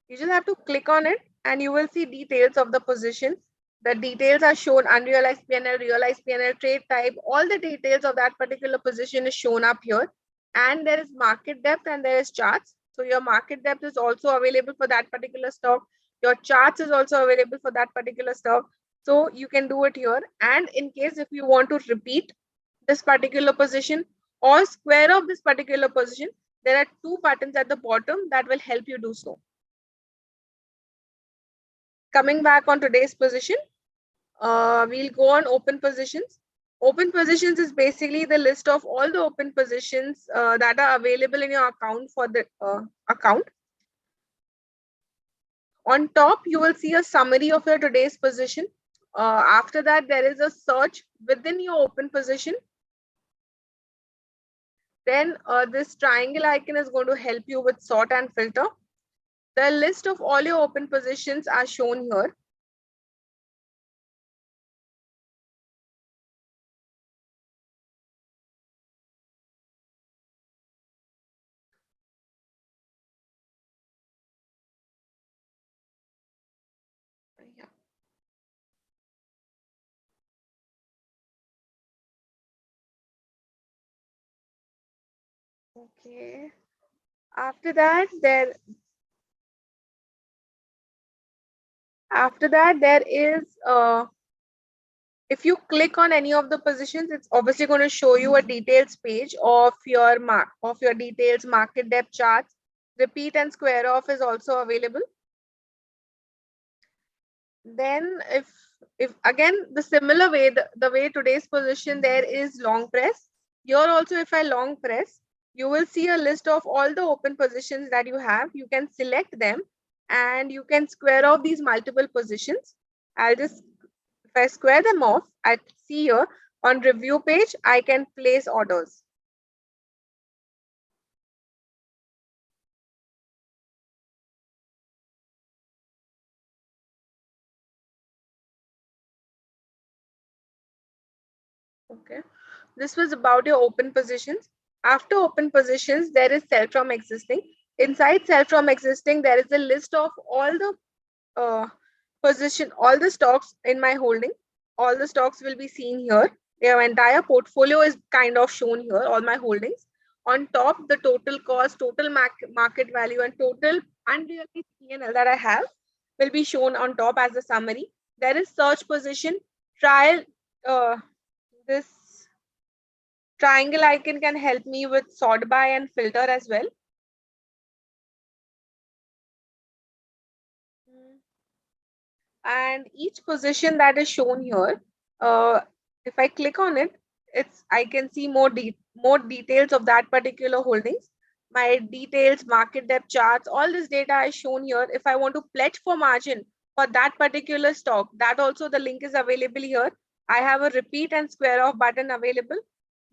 you just have to click on it and you will see details of the position. The details are shown: unrealized PNL, realized PNL, trade type, all the details of that particular position is shown up here. And there is market depth and there is charts. So your market depth is also available for that particular stock. Your charts is also available for that particular stock. So you can do it here. And in case if you want to repeat this particular position or square off this particular position, there are two buttons at the bottom that will help you do so. Coming back on today's position, we'll go on open positions. Open positions is basically the list of all the open positions that are available in your account for the account. On top, you will see a summary of your today's position. After that, there is a search within your open position. Then this triangle icon is going to help you with sort and filter. The list of all your open positions are shown here. Yeah. Okay. After that, there is if you click on any of the positions, it's obviously going to show you a details page of your details, market depth charts. Repeat and square off is also available. Then if again the similar way, the way today's position, there is long press. Here also, if I long press, you will see a list of all the open positions that you have. You can select them and you can square off these multiple positions. If I square them off, I see here on review page, I can place orders. Okay. This was about your open positions. After open positions, there is sell from existing. Inside sell from existing, there is a list of all the all the stocks in my holding. All the stocks will be seen here. Their entire portfolio is kind of shown here, all my holdings. On top, the total cost, total market value, and total unrealized P&L that I have will be shown on top as a summary. There is search position, trial. This triangle icon can help me with sort by and filter as well. And each position that is shown here, if I click on it, I can see more details of that particular holdings. My details, market depth charts, all this data is shown here. If I want to pledge for margin for that particular stock, that also the link is available here. I have a repeat and square off button available.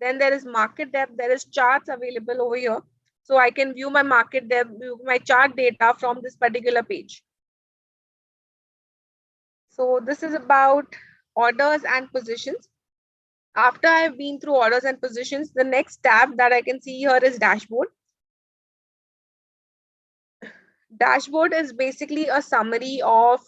Then there is market depth, there is charts available over here. So I can view my market depth, view my chart data from this particular page. So this is about orders and positions. After I've been through orders and positions, the next tab that I can see here is dashboard. Dashboard is basically a summary of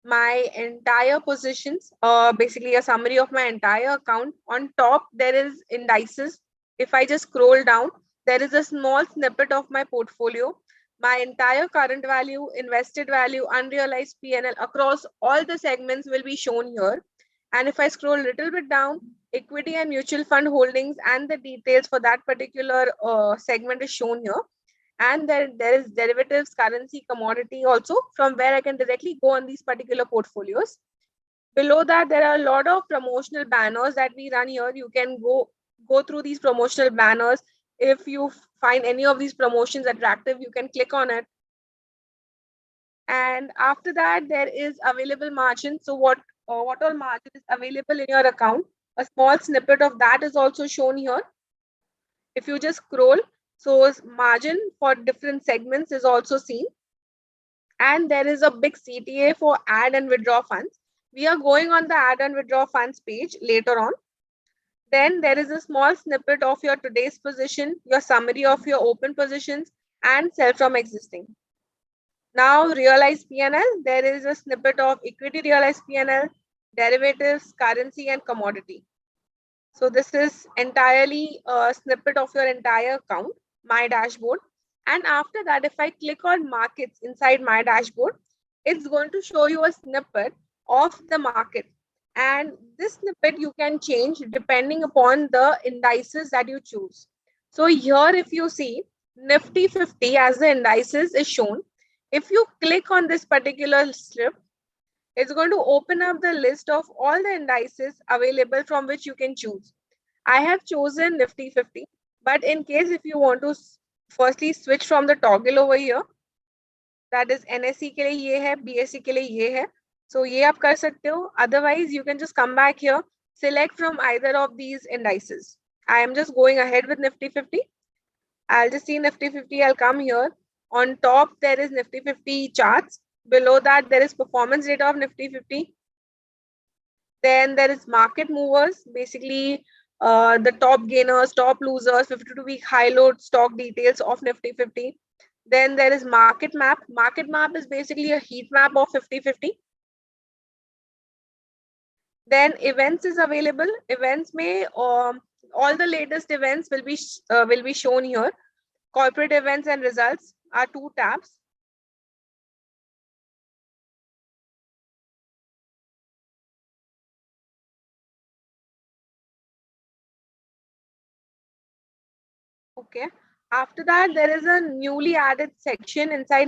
my entire positions, basically a summary of my entire account. On top, there is indices. If I just scroll down, there is a small snippet of my portfolio. My entire current value, invested value, unrealized PNL across all the segments will be shown here. And if I scroll a little bit down, equity and mutual fund holdings and the details for that particular segment is shown here. And there is derivatives, currency, commodity also, from where I can directly go on these particular portfolios. Below that, there are a lot of promotional banners that we run here. You can go through these promotional banners. If you find any of these promotions attractive, you can click on it. And after that, there is available margin. So what all margin is available in your account? A small snippet of that is also shown here. If you just scroll, so margin for different segments is also seen. And there is a big CTA for add and withdraw funds. We are going on the add and withdraw funds page later on. Then there is a small snippet of your today's position, your summary of your open positions, and sell from existing. Now, realized PNL, there is a snippet of equity realized PNL, derivatives, currency, and commodity. So this is entirely a snippet of your entire account, my dashboard. And after that, if I click on markets inside my dashboard, it's going to show you a snippet of the market. And this snippet you can change depending upon the indices that you choose. So here, if you see Nifty 50 as the indices is shown, if you click on this particular strip, it's going to open up the list of all the indices available from which you can choose. I have chosen Nifty 50, but in case if you want to firstly switch from the toggle over here, that is NSE के लिए ये है, BSE के लिए ये है. So ये आप कर सकते हो. Otherwise, you can just come back here, select from either of these indices. I am just going ahead with Nifty 50. I'll just see Nifty 50. I'll come here. On top, there is Nifty 50 charts. Below that, there is performance data of Nifty 50. Then there is market movers, basically the top gainers, top losers, 52-week high low stock details of Nifty 50. Then there is market map. Market map is basically a heat map of 50-50. Then events is available. Events may all the latest events will be shown here. Corporate events and results are two tabs. Okay. After that, there is a newly added section inside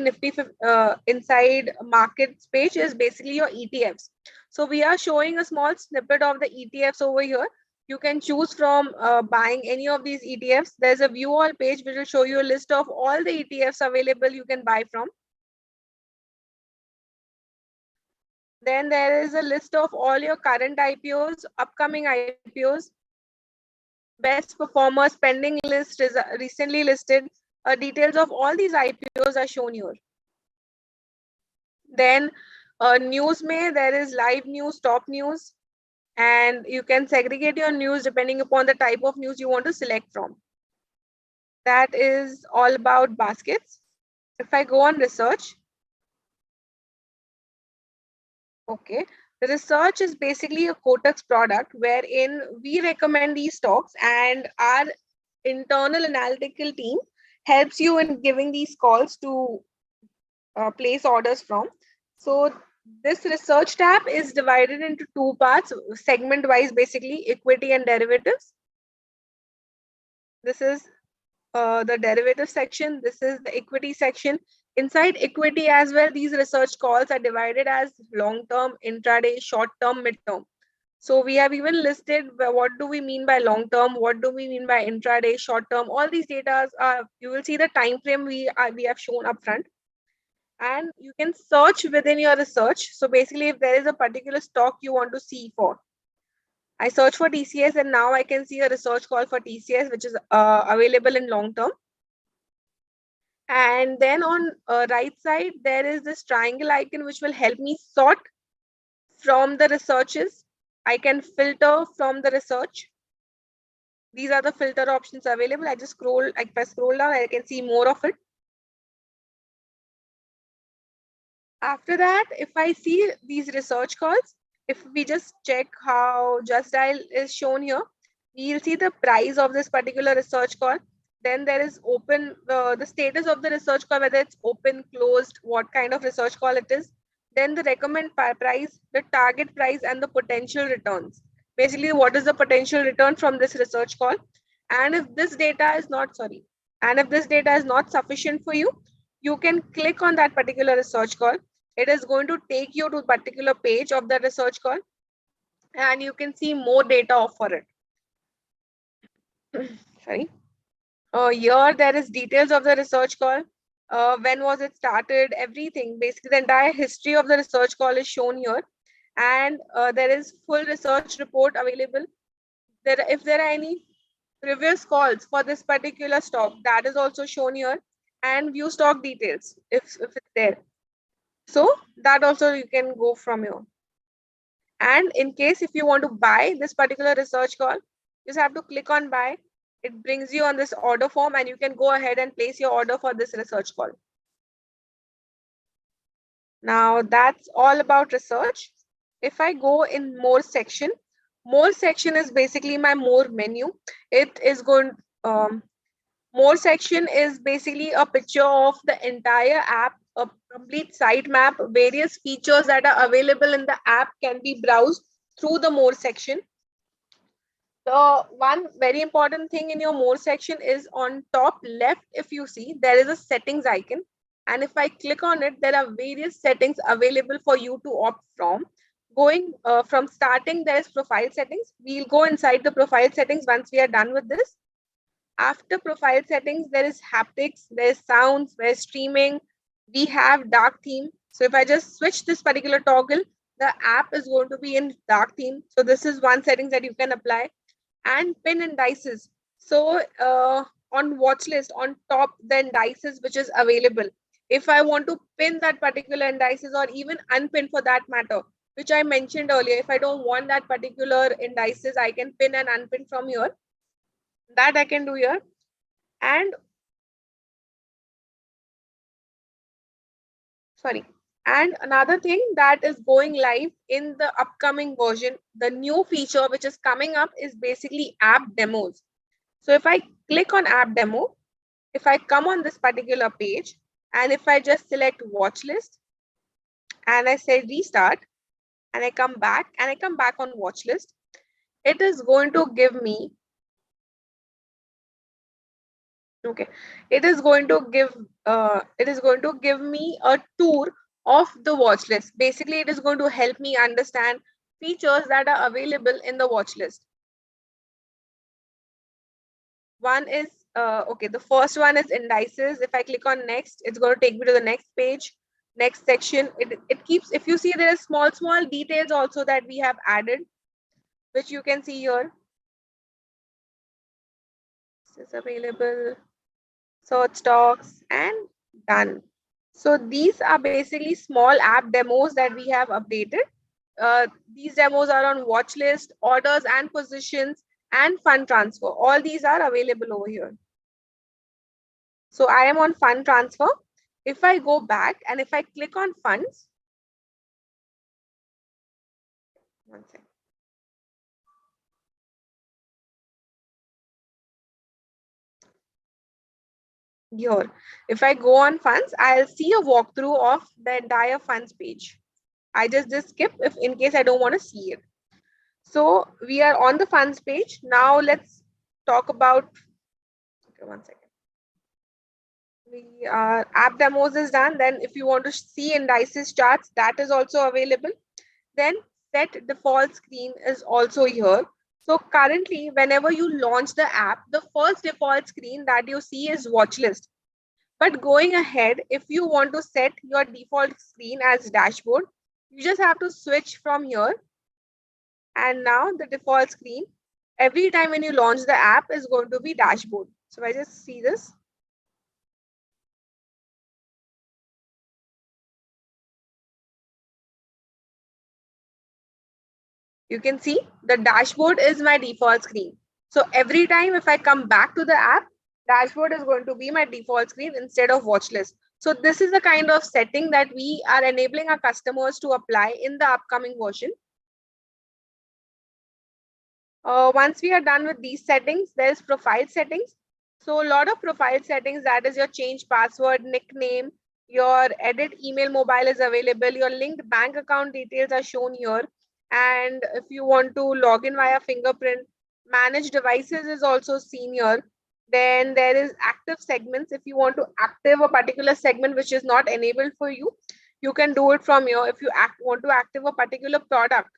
inside markets page is basically your ETFs. So we are showing a small snippet of the ETFs over here. You can choose from buying any of these ETFs. There's a view all page which will show you a list of all the ETFs available you can buy from. Then there is a list of all your current IPOs, upcoming IPOs, best performers, pending list is recently listed. Details of all these IPOs are shown here. Then news there is live news, top news, and you can segregate your news depending upon the type of news you want to select from. That is all about baskets. If I go on research, okay, the research is basically a Kotak's product wherein we recommend these stocks and our internal analytical team helps you in giving these calls to place orders from. So this research tab is divided into two parts, segment wise, basically equity and derivatives. This is the derivative section. This is the equity section. Inside equity as well, these research calls are divided as long-term, intraday, short-term, mid-term. So we have even listed what do we mean by long-term, what do we mean by intraday, short-term. All these data are, you will see the time frame we have shown up front. And you can search within your research. So basically, if there is a particular stock you want to see for, I search for TCS and now I can see a research call for TCS, which is available in long term. And then on right side, there is this triangle icon, which will help me sort from the researches. I can filter from the research. These are the filter options available. I just scroll, if I scroll down, I can see more of it. After that, if I see these research calls, if we just check how Just Dial is shown here, we'll see the price of this particular research call. Then there is open, the status of the research call, whether it's open, closed, what kind of research call it is. Then the recommend price, the target price, and the potential returns. Basically, what is the potential return from this research call? And if this data is not, and if this data is not sufficient for you, you can click on that particular research call. It is going to take you to a particular page of the research call, and you can see more data for it. Sorry. Here there is details of the research call. When was it started? Everything. Basically, the entire history of the research call is shown here, and there is full research report available. If there are any previous calls for this particular stock, that is also shown here, and view stock details if it's there. So that also you can go from here. And in case if you want to buy this particular research call, you just have to click on buy. It brings you on this order form, and you can go ahead and place your order for this research call. Now that's all about research. If I go in more section is basically my more menu. It is going, more section is basically a picture of the entire app, a complete site map. Various features that are available in the app can be browsed through the more section. The one very important thing in your more section is on top left. If you see, there is a settings icon, and if I click on it, there are various settings available for you to opt from. Going from starting, there is profile settings. We'll go inside the profile settings once we are done with this. After profile settings, there is haptics, there's sounds, there's streaming. We have dark theme. So if I just switch this particular toggle, the app is going to be in dark theme. So this is one setting that you can apply. And pin indices. So on watchlist, on top, the indices which is available. If I want to pin that particular indices, or even unpin for that matter, which I mentioned earlier, if I don't want that particular indices, I can pin and unpin from here. That I can do here. And another thing that is going live in the upcoming version, the new feature which is coming up is basically app demos. So if I click on app demo, if I come on this particular page, and if I just select watch list, and I say restart, and I come back on watch list, it is going to give me, okay, it is going to give me a tour of the watch list. Basically, it is going to help me understand features that are available in the watch list. One is, okay, the first one is indices. If I click on next, it's going to take me to the next page, next section. It keeps, if you see, there are small details also that we have added, which you can see here. This is available, search stocks, and done. So these are basically small app demos that we have updated. These demos are on watch list, orders and positions, and fund transfer. All these are available over here. So I am on fund transfer. If I go back and if I click on funds, one second. Here, if I go on funds, I'll see a walkthrough of the entire funds page. I just skip if in case I don't want to see it. So we are on the funds page. Now let's talk about, okay, one second. App demos is done. Then if you want to see indices charts, that is also available. Then set default screen is also here. So currently, whenever you launch the app, the first default screen that you see is watch list. But going ahead, if you want to set your default screen as dashboard, you just have to switch from here. And now the default screen, every time when you launch the app, is going to be dashboard. So I just see this. You can see the dashboard is my default screen. So every time if I come back to the app, dashboard is going to be my default screen instead of watch list. So this is the kind of setting that we are enabling our customers to apply in the upcoming version. Once we are done with these settings, there's profile settings. So a lot of profile settings, that is your change password, nickname, your edit email mobile is available, your linked bank account details are shown here. And if you want to log in via fingerprint, manage devices is also seen here. Then there is active segments. If you want to active a particular segment which is not enabled for you, you can do it from here. If you want to active a particular product,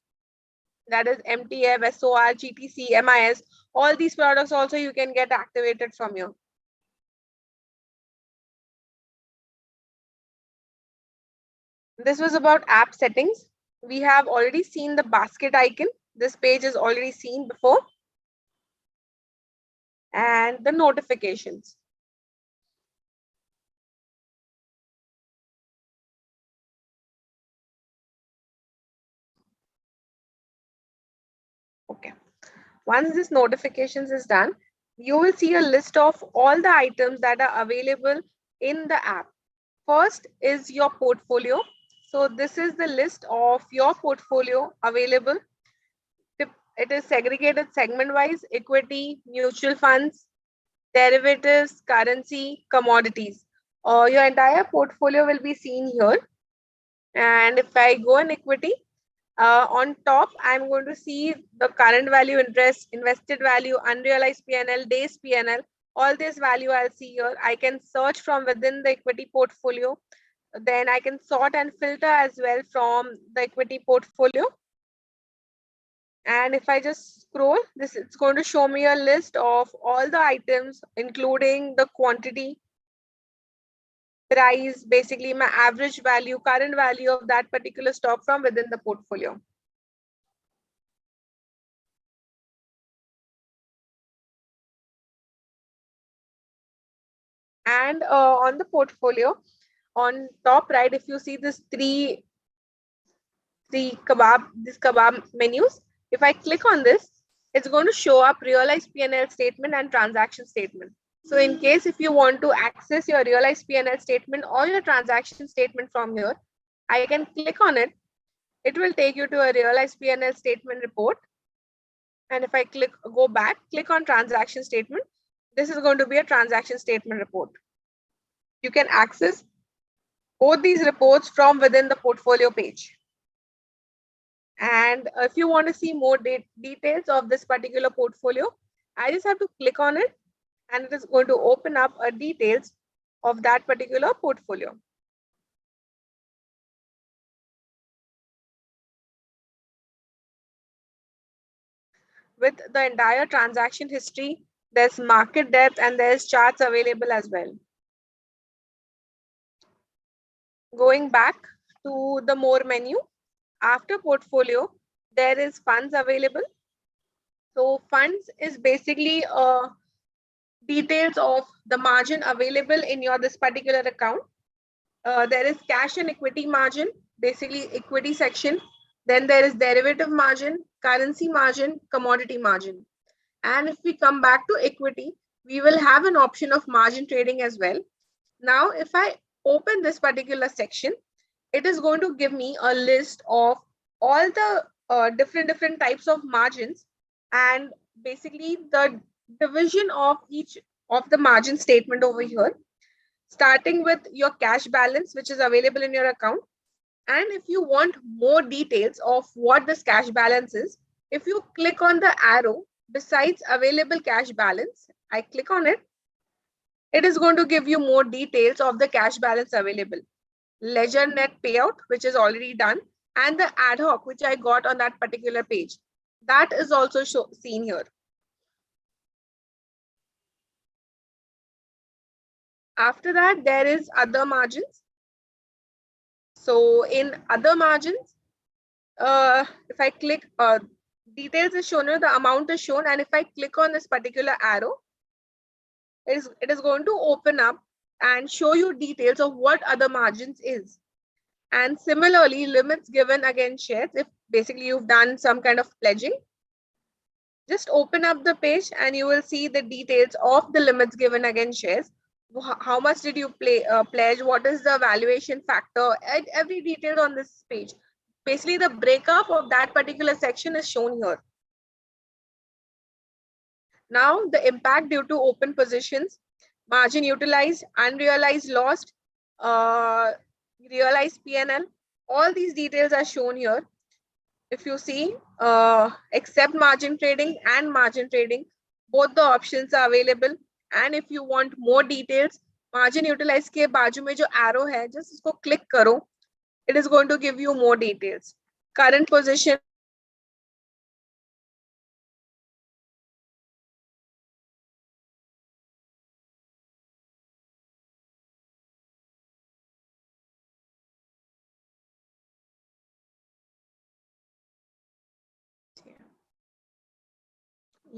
that is MTF, SOR, GTC, MIS, all these products also you can get activated from here. This was about app settings. We have already seen the basket icon. This page is already seen before. And the notifications. Okay. Once this notifications is done, you will see a list of all the items that are available in the app. First is your portfolio. So this is the list of your portfolio available. It is segregated segment-wise: equity, mutual funds, derivatives, currency, commodities. Your entire portfolio will be seen here. And if I go in equity, on top, I'm going to see the current value, interest, invested value, unrealized PNL, days PNL. All this value I'll see here. I can search from within the equity portfolio. Then I can sort and filter as well from the equity portfolio. And if I just scroll, it's going to show me a list of all the items, including the quantity, price, basically my average value, current value of that particular stock from within the portfolio. And on the portfolio, on top right, if you see this three kebab menus, if I click on this, it's going to show up realized P&L statement and transaction statement. So in case if you want to access your realized P&L statement or your transaction statement from here, I can click on it. It will take you to a realized P&L statement report. And if I go back, click on transaction statement, this is going to be a transaction statement report. You can access both these reports from within the portfolio page. And if you want to see more details of this particular portfolio, I just have to click on it and it is going to open up details of that particular portfolio. With the entire transaction history, there's market depth and there's charts available as well. Going back to the more menu, after portfolio, there is funds available. So funds is basically details of the margin available in your this particular account. There is cash and equity margin, basically equity section. Then there is derivative margin, currency margin, commodity margin. And if we come back to equity, we will have an option of margin trading as well. Now, if I open this particular section, it is going to give me a list of all the different types of margins and basically the division of each of the margin statement over here, starting with your cash balance, which is available in your account. And if you want more details of what this cash balance is, if you click on the arrow besides available cash balance, I click on it, it is going to give you more details of the cash balance available. Ledger net payout, which is already done, and the ad hoc, which I got on that particular page. That is also seen here. After that, there is other margins. So in other margins, if I click, details is shown here, the amount is shown, and if I click on this particular arrow, it is going to open up and show you details of what other margins is. And similarly, limits given against shares. If basically you've done some kind of pledging, just open up the page and you will see the details of the limits given against shares. How much did you pledge? What is the valuation factor? And every detail on this page. Basically, the breakup of that particular section is shown here. Now, the impact due to open positions, margin utilized, unrealized lost, uh, realized PNL, all these details are shown here. If you see, except margin trading and margin trading, both the options are available. And if you want more details, margin utilized के बाजू में जो arrow है, just इसको click करो. It is going to give you more details. Current position.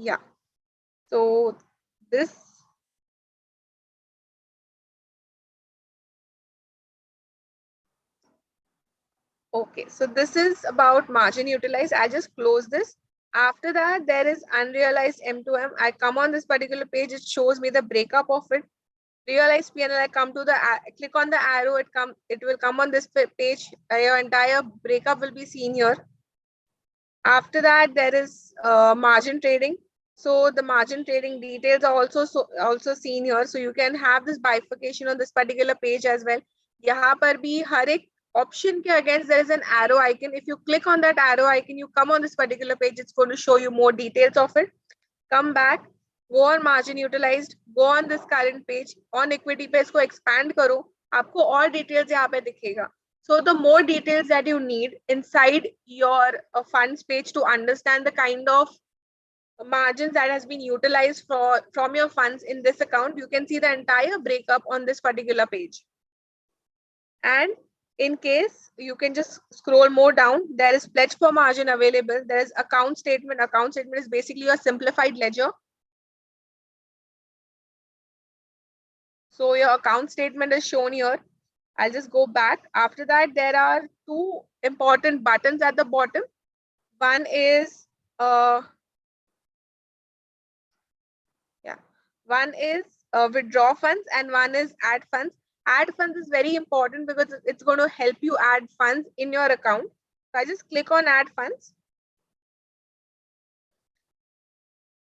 Yeah. So this. Okay, so this is about margin utilized. I just close this. After that, there is unrealized M2M. I come on this particular page. It shows me the breakup of it. Realized PNL. I come to the click on the arrow. It will come on this page. Your entire breakup will be seen here. After that, there is margin trading. So the margin trading details are also seen here. So you can have this bifurcation on this particular page as well. यहाँ पर भी हर एक option के against there is an arrow icon. If you click on that arrow icon, you come on this particular page. It's going to show you more details of it. Come back, go on margin utilized, go on this current page. On equity पे इसको expand करो. आपको और details यहाँ पे दिखेगा. So the more details that you need inside your funds page to understand the kind of margins that has been utilized from your funds in this account, you can see the entire breakup on this particular page. And in case you can just scroll more down, there is pledge for margin available. There is account statement. Account statement is basically a simplified ledger. So your account statement is shown here. I'll just go back. After that, there are two important buttons at the bottom. One is withdraw funds and one is add funds. Add funds is very important because it's going to help you add funds in your account. So I just click on add funds.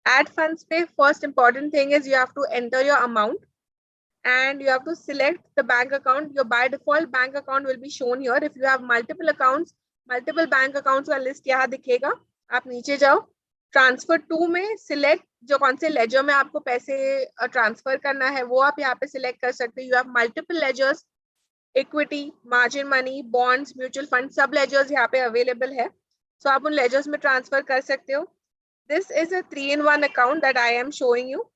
Add funds pay, first important thing is you have to enter your amount and you have to select the bank account. Your by default bank account will be shown here. If you have multiple accounts, multiple bank accounts का list यहाँ दिखेगा. आप नीचे जाओ. Transfer 2 में select जो कौन से लेजर में आपको पैसे ट्रांसफर करना है वो आप यहाँ पे सिलेक्ट कर सकते हो. You have multiple ledgers, equity, margin money, bonds, mutual fund, सब लेजर्स यहाँ पे अवेलेबल है. सो आप उन लेजर्स में ट्रांसफर कर सकते हो. This is a 3-in-1 account that I am showing you.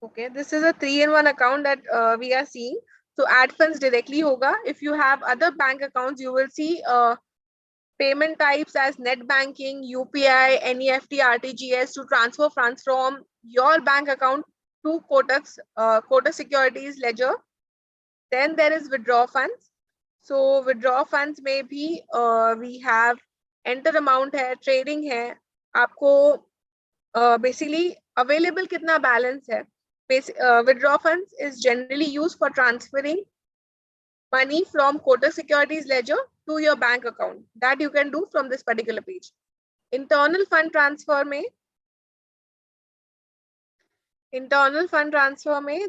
Okay, this is a 3-in-1 account that we are seeing. So add funds directly hoga. If you have other bank accounts, you will see payment types as net banking, UPI, NEFT, RTGS to transfer funds from your bank account to Kotak Securities ledger. Then there is withdraw funds. So withdraw funds may be we have enter amount hai, trading hai. आपको basically available कितना balance है. Withdraw funds is generally used for transferring money from Kotak Securities ledger to your bank account. That you can do from this particular page. Internal fund transfer में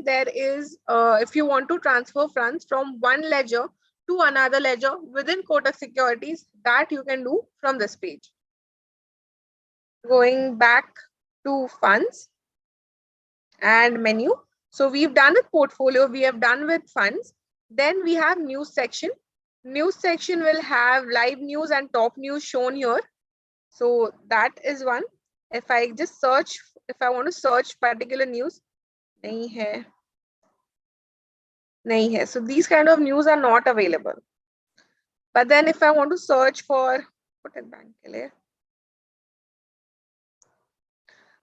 there is if you want to transfer funds from one ledger to another ledger within Kotak Securities, that you can do from this page. Going back to funds and menu. So we've done a portfolio, we have done with funds. Then we have news section. News section will have live news and top news shown here. So that is one. If I just search, if I want to search particular news, nahi hai. So these kind of news are not available. But then if I want to search for bank,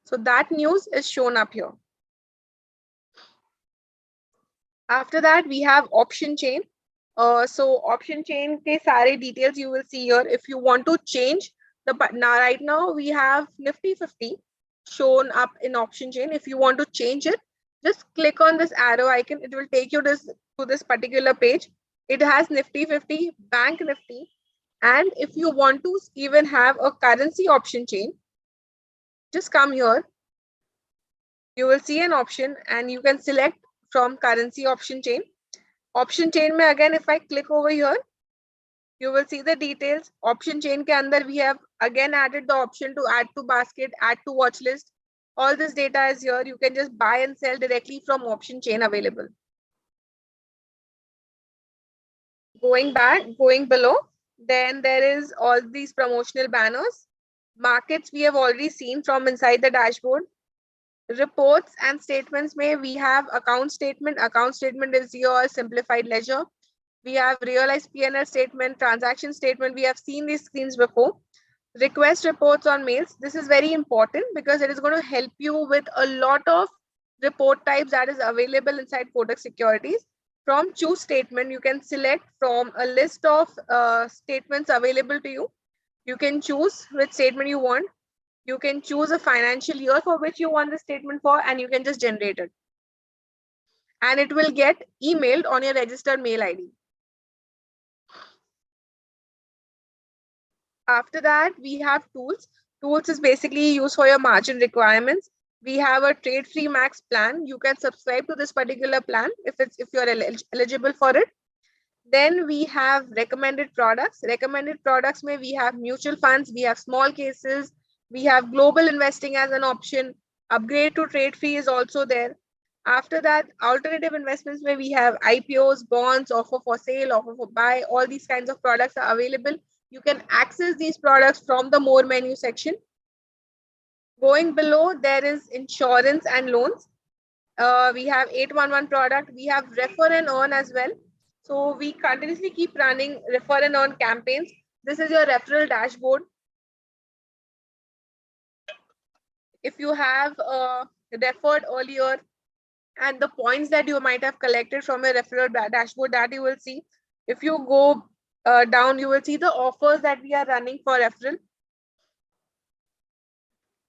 so that news is shown up here. After that, we have option chain. So option chain के सारे details you will see here. If you want to change now right now we have Nifty 50 shown up in option chain. If you want to change it, just click on this arrow icon. It will take you to this particular page. It has Nifty 50, Bank Nifty, and if you want to even have a currency option chain, just come here. You will see an option and you can select from currency option chain. Option chain mein again, if I click over here, you will see the details. Option chain ke andar we have again added the option to add to basket, add to watch list. All this data is here. You can just buy and sell directly from option chain available. Going below, then there is all these promotional banners. Markets we have already seen from inside the dashboard. Reports and statements may we have account statement. Account statement is your simplified ledger. We have realized P&L statement, transaction statement. We have seen these screens before. Request reports on mails. This is very important because it is going to help you with a lot of report types that is available inside Kotak Securities. From choose statement, you can select from a list of statements available to you. You can choose which statement you want. You can choose a financial year for which you want the statement for, and you can just generate it. And it will get emailed on your registered mail ID. After that, we have tools. Tools is basically used for your margin requirements. We have a trade-free max plan. You can subscribe to this particular plan if you're eligible for it. Then we have recommended products. Recommended products may we have mutual funds, we have small cases, we have global investing as an option. Upgrade to trade free is also there. After that, alternative investments where we have IPOs, bonds, offer for sale, offer for buy, all these kinds of products are available. You can access these products from the more menu section. Going below, there is insurance and loans. We have 811 product. We have refer and earn as well. So we continuously keep running refer and earn campaigns. This is your referral dashboard. If you have referred earlier and the points that you might have collected from a referral dashboard, that you will see. If you go down, you will see the offers that we are running for referral.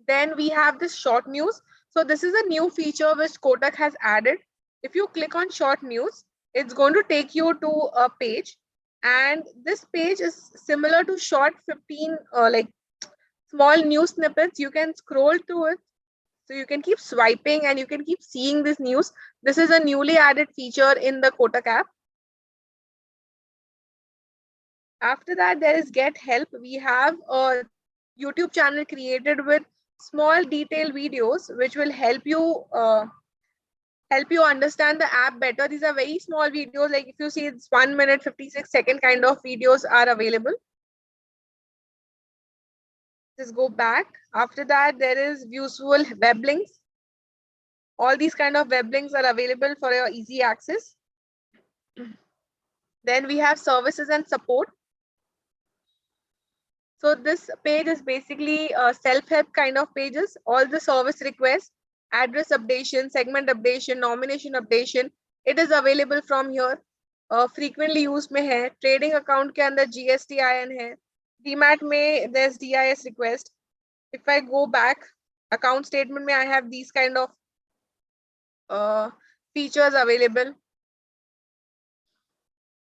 Then we have this short news. So this is a new feature which Kotak has added. If you click on short news, it's going to take you to a page. And this page is similar to short 15 like small news snippets. You can scroll through it. So you can keep swiping and you can keep seeing this news. This is a newly added feature in the Kotak app. After that, there is Get Help. We have a YouTube channel created with small detailed videos which will help you understand the app better. These are very small videos. Like if you see, it's 1 minute 56-second kind of videos are available. Just go back. After that, there is useful web links. All these kind of web links are available for your easy access. Then we have services and support. So this page is basically self-help kind of pages. All the service requests, address updation, segment updation, nomination updation, it is available from here. Frequently used में है, trading account के अंदर GSTIN है, DMAT में there's DIS request. If I go back, account statement में I have these kind of features available.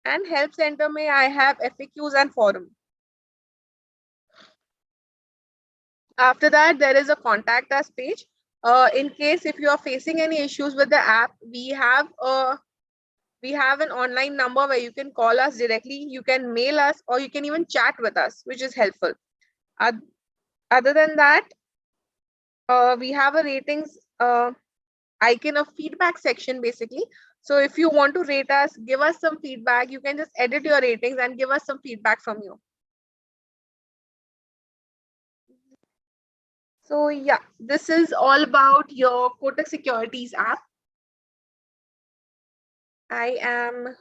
And help center में I have FAQs and forum. After that, there is a contact us page. In case if you are facing any issues with the app, we have an online number where you can call us directly, you can mail us, or you can even chat with us, which is helpful. Other than that, we have a ratings icon of feedback section basically. So if you want to rate us, give us some feedback, you can just edit your ratings and give us some feedback from you. So yeah, this is all about your Kotak Securities app. I am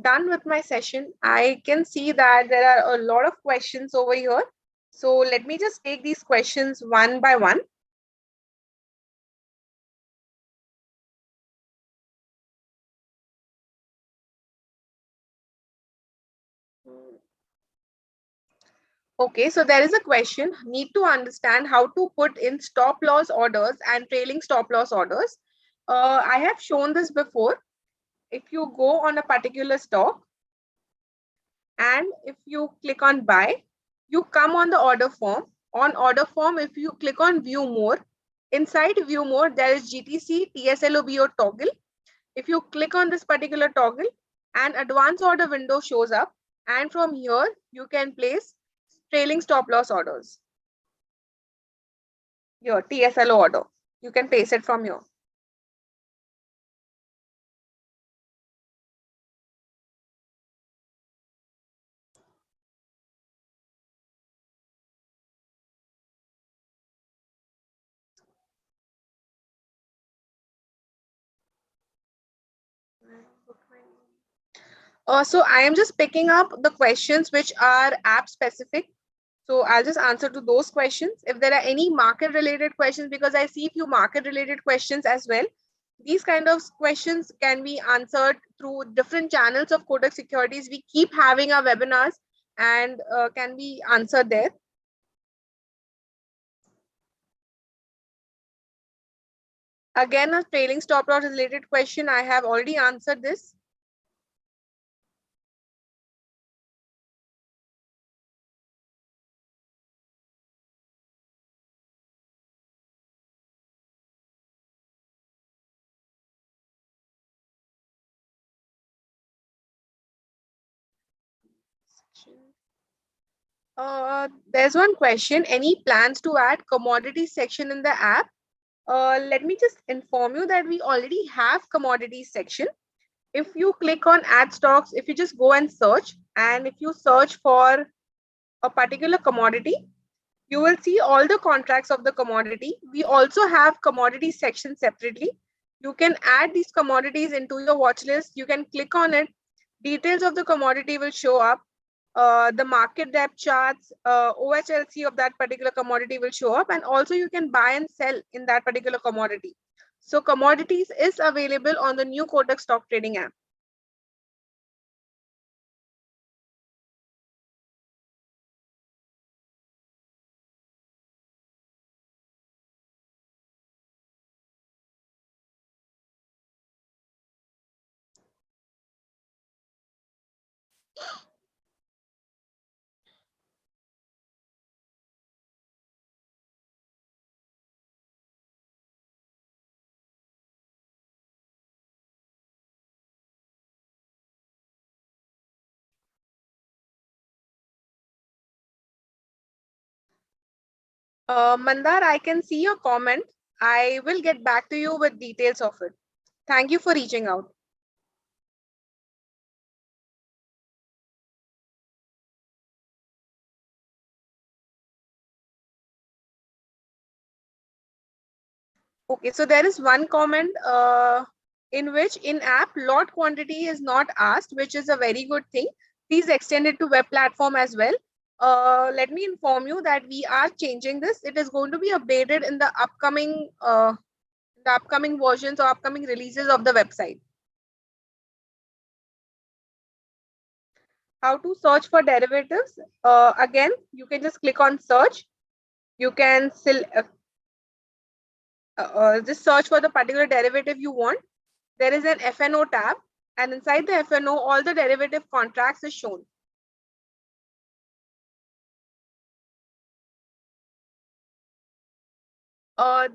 done with my session. I can see that there are a lot of questions over here. So let me just take these questions one by one. Okay, so there is a question, need to understand how to put in stop loss orders and trailing stop loss orders. I have shown this before. If you go on a particular stock and if you click on buy, you come on the order form. On order form, if you click on view more, inside view more, there is GTC TSLOBO toggle. If you click on this particular toggle, an advance order window shows up, and from here you can place trailing stop loss orders. Here, TSLO order. You can place it from here. So I am just picking up the questions which are app specific. So I'll just answer to those questions. If there are any market related questions, because I see few market related questions as well, these kind of questions can be answered through different channels of Kotak Securities. We keep having our webinars and can be answered there. Again, a trailing stop loss related question, I have already answered this. There's one question. Any plans to add commodity section in the app? Let me just inform you that we already have commodities section. If you click on add stocks, if you just go and search, and if you search for a particular commodity, you will see all the contracts of the commodity. We also have commodity section separately. You can add these commodities into your watch list. You can click on it. Details of the commodity will show up. The market depth charts, OHLC of that particular commodity will show up, and also you can buy and sell in that particular commodity. So commodities is available on the new Kotak Stock Trading App. Mandar, I can see your comment. I will get back to you with details of it. Thank you for reaching out. Okay, so there is one comment in which in-app lot quantity is not asked, which is a very good thing. Please extend it to web platform as well. Let me inform you that we are changing this. It is going to be updated in the upcoming versions or upcoming releases of the website. How to search for derivatives? Again, you can just click on search. You can just search for the particular derivative you want. There is an FNO tab, and inside the FNO, all the derivative contracts is shown.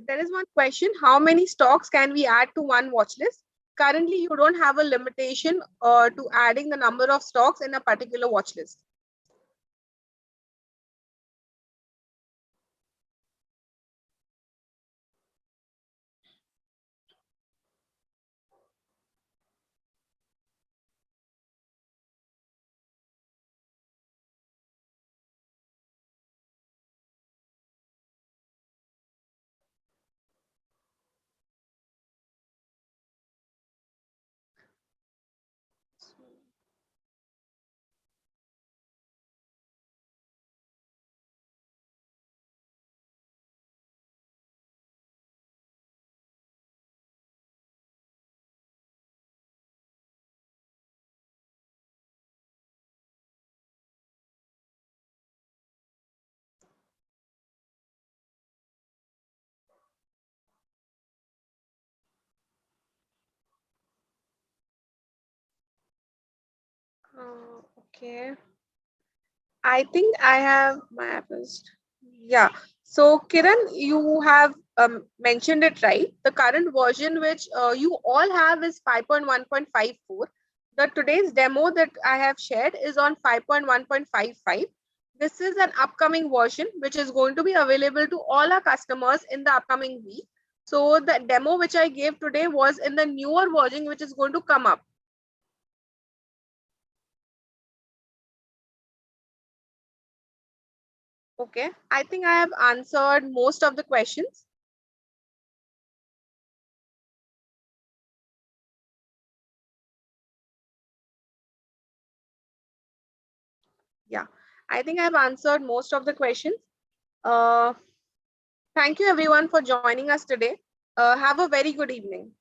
There is one question, how many stocks can we add to one watch list? Currently, you don't have a limitation to adding the number of stocks in a particular watch list. Okay. I think I have my first. Yeah. So, Kiran, you have mentioned it right. The current version which you all have is 5.1.54. The today's demo that I have shared is on 5.1.55. This is an upcoming version which is going to be available to all our customers in the upcoming week. So, the demo which I gave today was in the newer version which is going to come up. Okay. I think I have answered most of the questions. Yeah, I think I've answered most of the questions. Uh, Thank you everyone for joining us today. Have a very good evening.